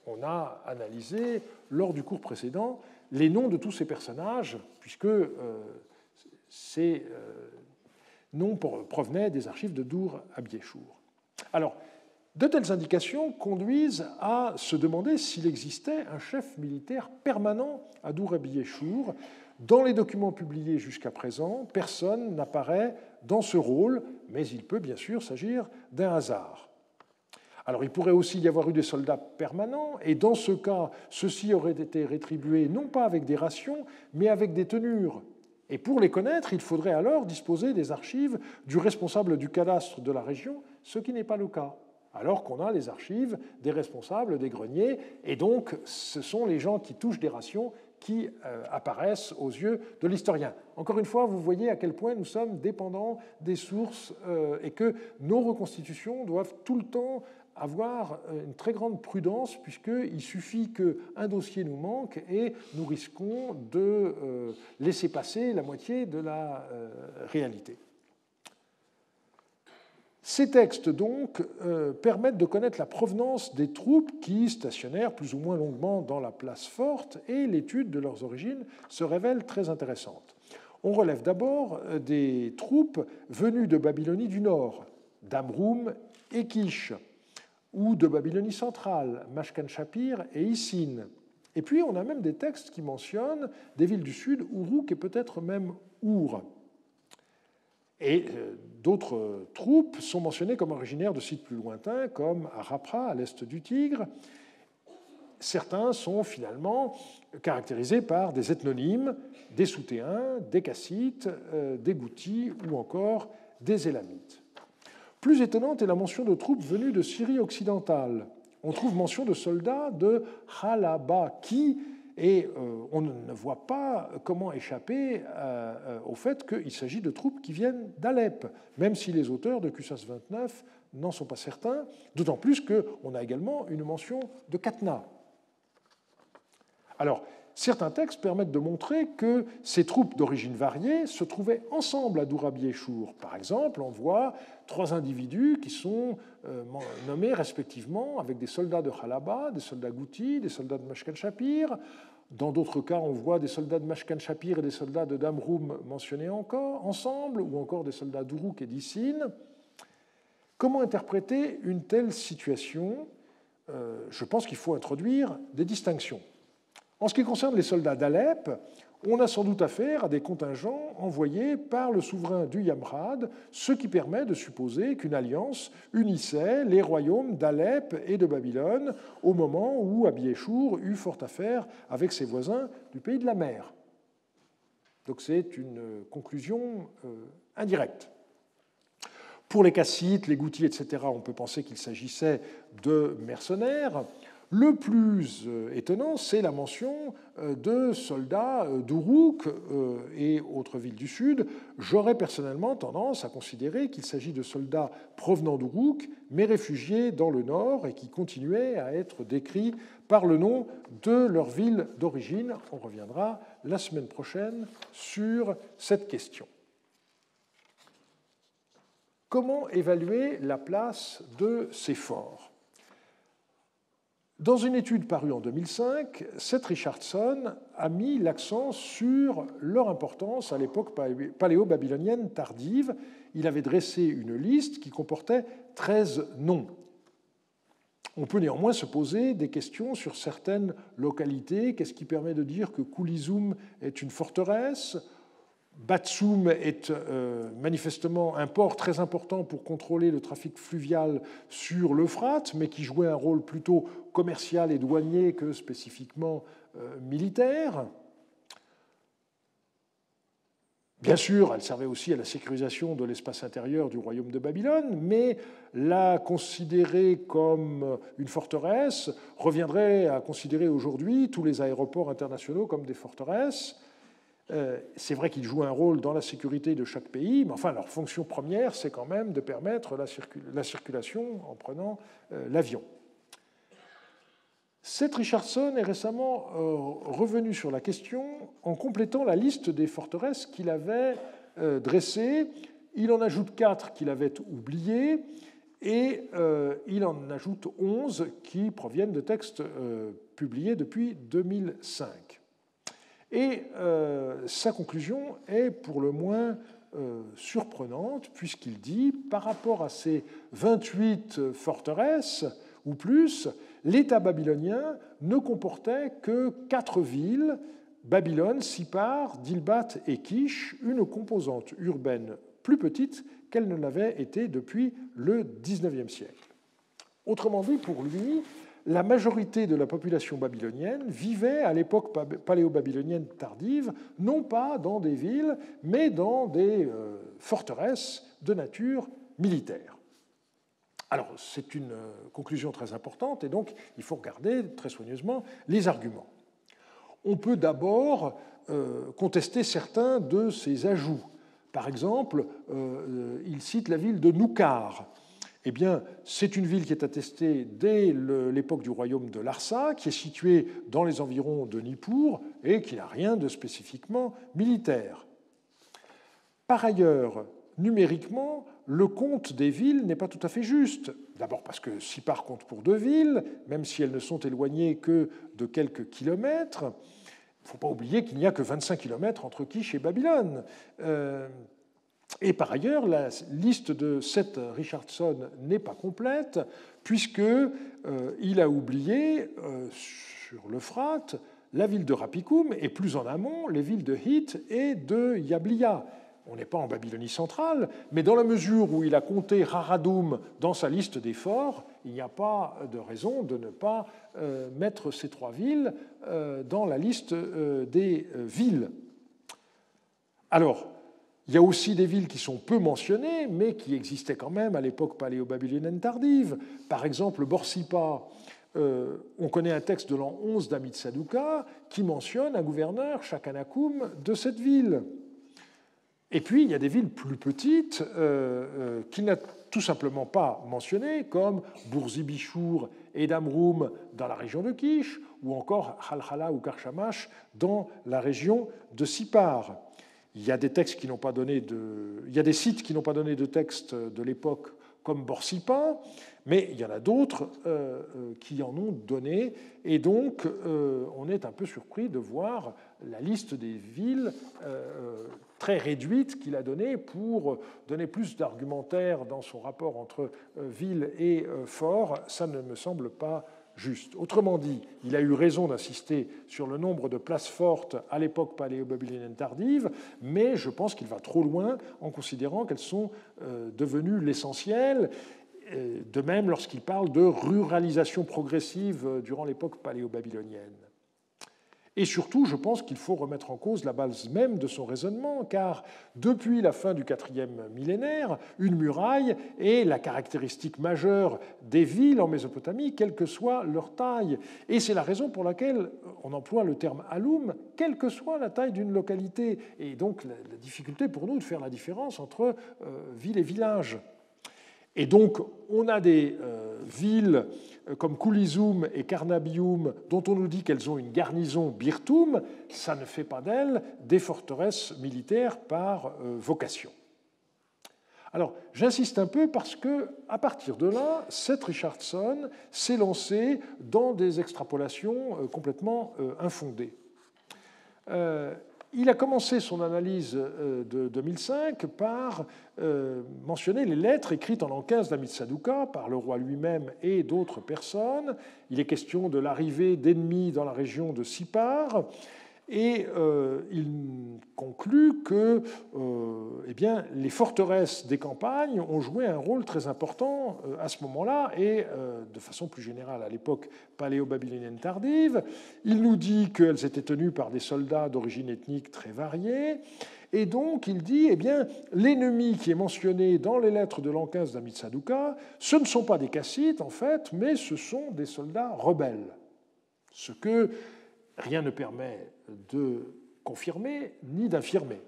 on a analysé, lors du cours précédent, les noms de tous ces personnages, puisque ces noms provenaient des archives de Dur-Abi-Eshour. Alors, de telles indications conduisent à se demander s'il existait un chef militaire permanent à Dur-Abi-Eshour. Dans les documents publiés jusqu'à présent, personne n'apparaît dans ce rôle, mais il peut bien sûr s'agir d'un hasard. Alors, il pourrait aussi y avoir eu des soldats permanents, et dans ce cas, ceux-ci auraient été rétribués non pas avec des rations, mais avec des tenures. Et pour les connaître, il faudrait alors disposer des archives du responsable du cadastre de la région, ce qui n'est pas le cas, alors qu'on a les archives des responsables des greniers, et donc ce sont les gens qui touchent des rations qui apparaissent aux yeux de l'historien. Encore une fois, vous voyez à quel point nous sommes dépendants des sources et que nos reconstitutions doivent tout le temps avoir une très grande prudence, puisqu'il suffit qu'un dossier nous manque et nous risquons de laisser passer la moitié de la réalité. Ces textes, donc, permettent de connaître la provenance des troupes qui stationnèrent plus ou moins longuement dans la place forte, et l'étude de leurs origines se révèle très intéressante. On relève d'abord des troupes venues de Babylonie du Nord, d'Amroum et Kish, ou de Babylonie centrale, Mashkan-Shapir et Isin. Et puis on a même des textes qui mentionnent des villes du sud, Uruk et peut-être même Our. Et d'autres troupes sont mentionnées comme originaires de sites plus lointains, comme Arapra, à l'est du Tigre. Certains sont finalement caractérisés par des ethnonymes, des Soutéens, des Kassites, des Goutis ou encore des Élamites. Plus étonnante est la mention de troupes venues de Syrie occidentale. On trouve mention de soldats de Halabaki, et on ne voit pas comment échapper au fait qu'il s'agit de troupes qui viennent d'Alep, même si les auteurs de Qusas 29 n'en sont pas certains, d'autant plus qu'on a également une mention de Katna. Alors, certains textes permettent de montrer que ces troupes d'origine variée se trouvaient ensemble à Dur-Abi-Eshour. Par exemple, on voit 3 individus qui sont nommés respectivement avec des soldats de Halaba, des soldats Gouti, des soldats de Mashkan-Shapir. Dans d'autres cas, on voit des soldats de Mashkan-Shapir et des soldats de Damroum mentionnés encore ensemble, ou encore des soldats d'Uruk et d'Isin. Comment interpréter une telle situation ? Je pense qu'il faut introduire des distinctions. En ce qui concerne les soldats d'Alep, on a sans doute affaire à des contingents envoyés par le souverain du Yamrad, ce qui permet de supposer qu'une alliance unissait les royaumes d'Alep et de Babylone au moment où Abi-Eshour eut fort affaire avec ses voisins du pays de la mer. Donc c'est une conclusion indirecte. Pour les Kassites, les Goutis, etc., on peut penser qu'il s'agissait de mercenaires. Le plus étonnant, c'est la mention de soldats d'Uruk et autres villes du Sud. J'aurais personnellement tendance à considérer qu'il s'agit de soldats provenant d'Uruk, mais réfugiés dans le Nord et qui continuaient à être décrits par le nom de leur ville d'origine. On reviendra la semaine prochaine sur cette question. Comment évaluer la place de ces forts ? Dans une étude parue en 2005, Seth Richardson a mis l'accent sur leur importance à l'époque paléo-babylonienne tardive. Il avait dressé une liste qui comportait 13 noms. On peut néanmoins se poser des questions sur certaines localités. Qu'est-ce qui permet de dire que Koulizum est une forteresse ? Batsum est manifestement un port très important pour contrôler le trafic fluvial sur l'Euphrate, mais qui jouait un rôle plutôt commercial et douanier que spécifiquement militaire. Bien sûr, elle servait aussi à la sécurisation de l'espace intérieur du royaume de Babylone, mais la considérer comme une forteresse reviendrait à considérer aujourd'hui tous les aéroports internationaux comme des forteresses. C'est vrai qu'ils jouent un rôle dans la sécurité de chaque pays, mais enfin, leur fonction première, c'est quand même de permettre la circulation en prenant l'avion. Seth Richardson est récemment revenu sur la question en complétant la liste des forteresses qu'il avait dressées. Il en ajoute 4 qu'il avait oubliées et il en ajoute 11 qui proviennent de textes publiés depuis 2005. Et sa conclusion est pour le moins surprenante puisqu'il dit, par rapport à ces 28 forteresses ou plus, l'État babylonien ne comportait que 4 villes, Babylone, Sippar, Dilbat et Kish, une composante urbaine plus petite qu'elle ne l'avait été depuis le XIXe siècle. Autrement dit, pour lui, la majorité de la population babylonienne vivait à l'époque paléo-babylonienne tardive, non pas dans des villes, mais dans des forteresses de nature militaire. Alors, c'est une conclusion très importante, et donc il faut regarder très soigneusement les arguments. On peut d'abord contester certains de ces ajouts. Par exemple, il cite la ville de Noukar. Eh bien, c'est une ville qui est attestée dès l'époque du royaume de Larsa, qui est située dans les environs de Nippur et qui n'a rien de spécifiquement militaire. Par ailleurs, numériquement, le compte des villes n'est pas tout à fait juste. D'abord parce que Sippar compte pour 2 villes, même si elles ne sont éloignées que de quelques kilomètres. Il ne faut pas oublier qu'il n'y a que 25 kilomètres entre Kish et Babylone. Et par ailleurs, la liste de Seth Richardson n'est pas complète, puisqu'il a oublié, sur l'Euphrate, la ville de Rapicoum, et plus en amont, les villes de Hit et de Yablia. On n'est pas en Babylonie centrale, mais dans la mesure où il a compté Raradoum dans sa liste des forts, il n'y a pas de raison de ne pas mettre ces 3 villes dans la liste des villes. Alors, il y a aussi des villes qui sont peu mentionnées, mais qui existaient quand même à l'époque paléo-babylonienne tardive. Par exemple, Borsippa. On connaît un texte de l'an 11 d'Amit Saduqa qui mentionne un gouverneur, Shakanakum, de cette ville. Et puis, il y a des villes plus petites qu'il n'a tout simplement pas mentionnées, comme Bourzi-Bichour et Damroum dans la région de Kish, ou encore Khalkhala ou Karchamash dans la région de Sippar. Il y a des textes qui n'ont pas donné il y a des sites qui n'ont pas donné de texte de l'époque, comme Borsippa, mais il y en a d'autres qui en ont donné, et donc on est un peu surpris de voir la liste des villes très réduite qu'il a donnée pour donner plus d'argumentaire dans son rapport entre ville et fort. Ça ne me semble pas juste. Autrement dit, il a eu raison d'insister sur le nombre de places fortes à l'époque paléo-babylonienne tardive, mais je pense qu'il va trop loin en considérant qu'elles sont devenues l'essentiel. De même lorsqu'il parle de ruralisation progressive durant l'époque paléo-babylonienne. Et surtout, je pense qu'il faut remettre en cause la base même de son raisonnement, car depuis la fin du IVe millénaire, une muraille est la caractéristique majeure des villes en Mésopotamie, quelle que soit leur taille. Et c'est la raison pour laquelle on emploie le terme alum, quelle que soit la taille d'une localité. Et donc la difficulté pour nous de faire la différence entre ville et village. Et donc, on a des villes comme Koulizum et Carnabium, dont on nous dit qu'elles ont une garnison Birtum, ça ne fait pas d'elles des forteresses militaires par vocation. Alors, j'insiste un peu parce que, à partir de là, Seth Richardson s'est lancé dans des extrapolations complètement infondées. Il a commencé son analyse de 2005 par mentionner les lettres écrites en l'an 15 d'Amit Saduqa par le roi lui-même et d'autres personnes. Il est question de l'arrivée d'ennemis dans la région de Sippar. Et il conclut que eh bien, les forteresses des campagnes ont joué un rôle très important à ce moment-là et de façon plus générale à l'époque paléo-babylonienne tardive. Il nous dit qu'elles étaient tenues par des soldats d'origine ethnique très variée. Et donc il dit eh bien, l'ennemi qui est mentionné dans les lettres de l'an 15 d'Amit Saduqa, ce ne sont pas des Kassites en fait, mais ce sont des soldats rebelles. Ce que rien ne permet de confirmer ni d'infirmer.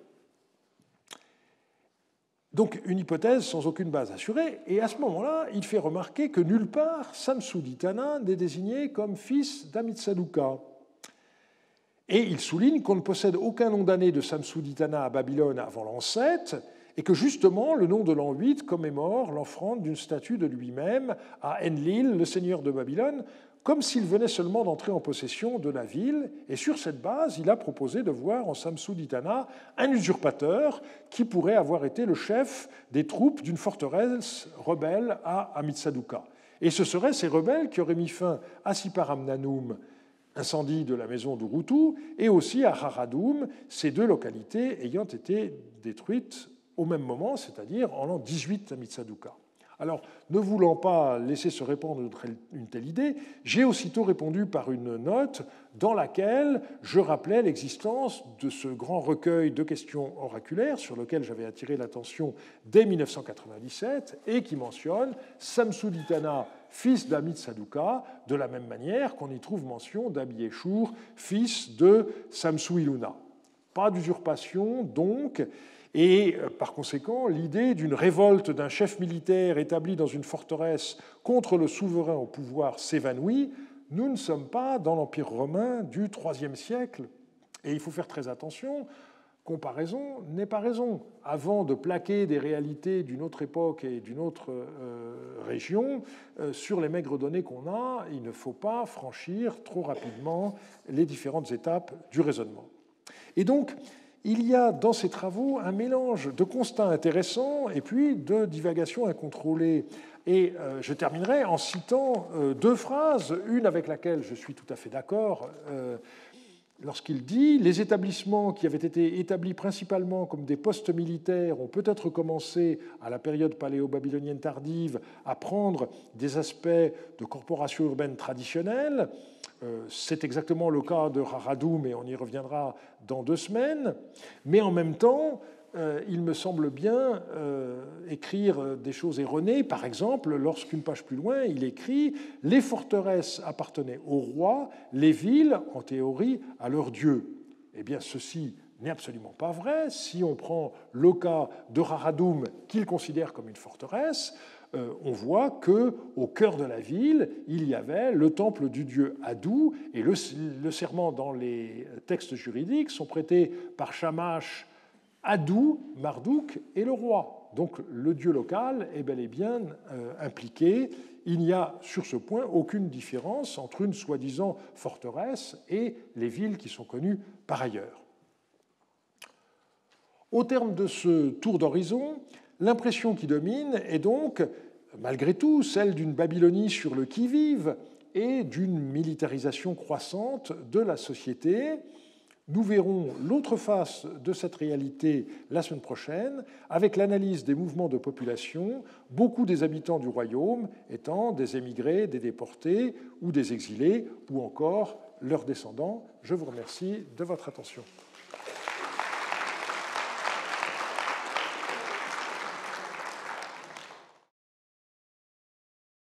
Donc une hypothèse sans aucune base assurée, et à ce moment-là, il fait remarquer que nulle part Samsu-Ditana n'est désigné comme fils d'Amitsaduqa. Et il souligne qu'on ne possède aucun nom d'année de Samsu-Ditana à Babylone avant l'an 7, et que justement le nom de l'an 8 commémore l'offrande d'une statue de lui-même à Enlil, le seigneur de Babylone, comme s'il venait seulement d'entrer en possession de la ville. Et sur cette base, il a proposé de voir en Samsu-Ditana un usurpateur qui pourrait avoir été le chef des troupes d'une forteresse rebelle à Amitsaduqa. Et ce seraient ces rebelles qui auraient mis fin à Siparamnanum, incendie de la maison d'Urutu, et aussi à Haradoum, ces deux localités ayant été détruites au même moment, c'est-à-dire en l'an 18 à Amitsaduqa. Alors, ne voulant pas laisser se répandre une telle idée, j'ai aussitôt répondu par une note dans laquelle je rappelais l'existence de ce grand recueil de questions oraculaires sur lequel j'avais attiré l'attention dès 1997 et qui mentionne Samsu-Ditana, fils d'Amitsaduqa, de la même manière qu'on y trouve mention d'Abieshur, fils de Samsu-Iluna. Pas d'usurpation, donc. Et par conséquent, l'idée d'une révolte d'un chef militaire établi dans une forteresse contre le souverain au pouvoir s'évanouit. Nous ne sommes pas dans l'Empire romain du IIIe siècle. Et il faut faire très attention, comparaison n'est pas raison. Avant de plaquer des réalités d'une autre époque et d'une autre région, sur les maigres données qu'on a, il ne faut pas franchir trop rapidement les différentes étapes du raisonnement. Et donc, il y a dans ces travaux un mélange de constats intéressants et puis de divagations incontrôlées. Et je terminerai en citant deux phrases, une avec laquelle je suis tout à fait d'accord, lorsqu'il dit « Les établissements qui avaient été établis principalement comme des postes militaires ont peut-être commencé, à la période paléo-babylonienne tardive, à prendre des aspects de corporation urbaine traditionnelle. C'est exactement le cas de Haradoum, et on y reviendra dans 2 semaines. Mais en même temps, il me semble bien écrire des choses erronées. Par exemple, lorsqu'une page plus loin, il écrit « Les forteresses appartenaient au roi, les villes, en théorie, à leur dieu ». Eh bien, ceci n'est absolument pas vrai. Si on prend le cas de Haradoum, qu'il considère comme une forteresse, on voit qu'au cœur de la ville, il y avait le temple du dieu Hadou, et le serment dans les textes juridiques sont prêtés par Shamash, Hadou, Marduk et le roi. Donc le dieu local est bel et bien impliqué. Il n'y a sur ce point aucune différence entre une soi-disant forteresse et les villes qui sont connues par ailleurs. Au terme de ce tour d'horizon, l'impression qui domine est donc, malgré tout, celle d'une Babylonie sur le qui-vive et d'une militarisation croissante de la société. Nous verrons l'autre face de cette réalité la semaine prochaine, avec l'analyse des mouvements de population, beaucoup des habitants du royaume étant des émigrés, des déportés ou des exilés, ou encore leurs descendants. Je vous remercie de votre attention.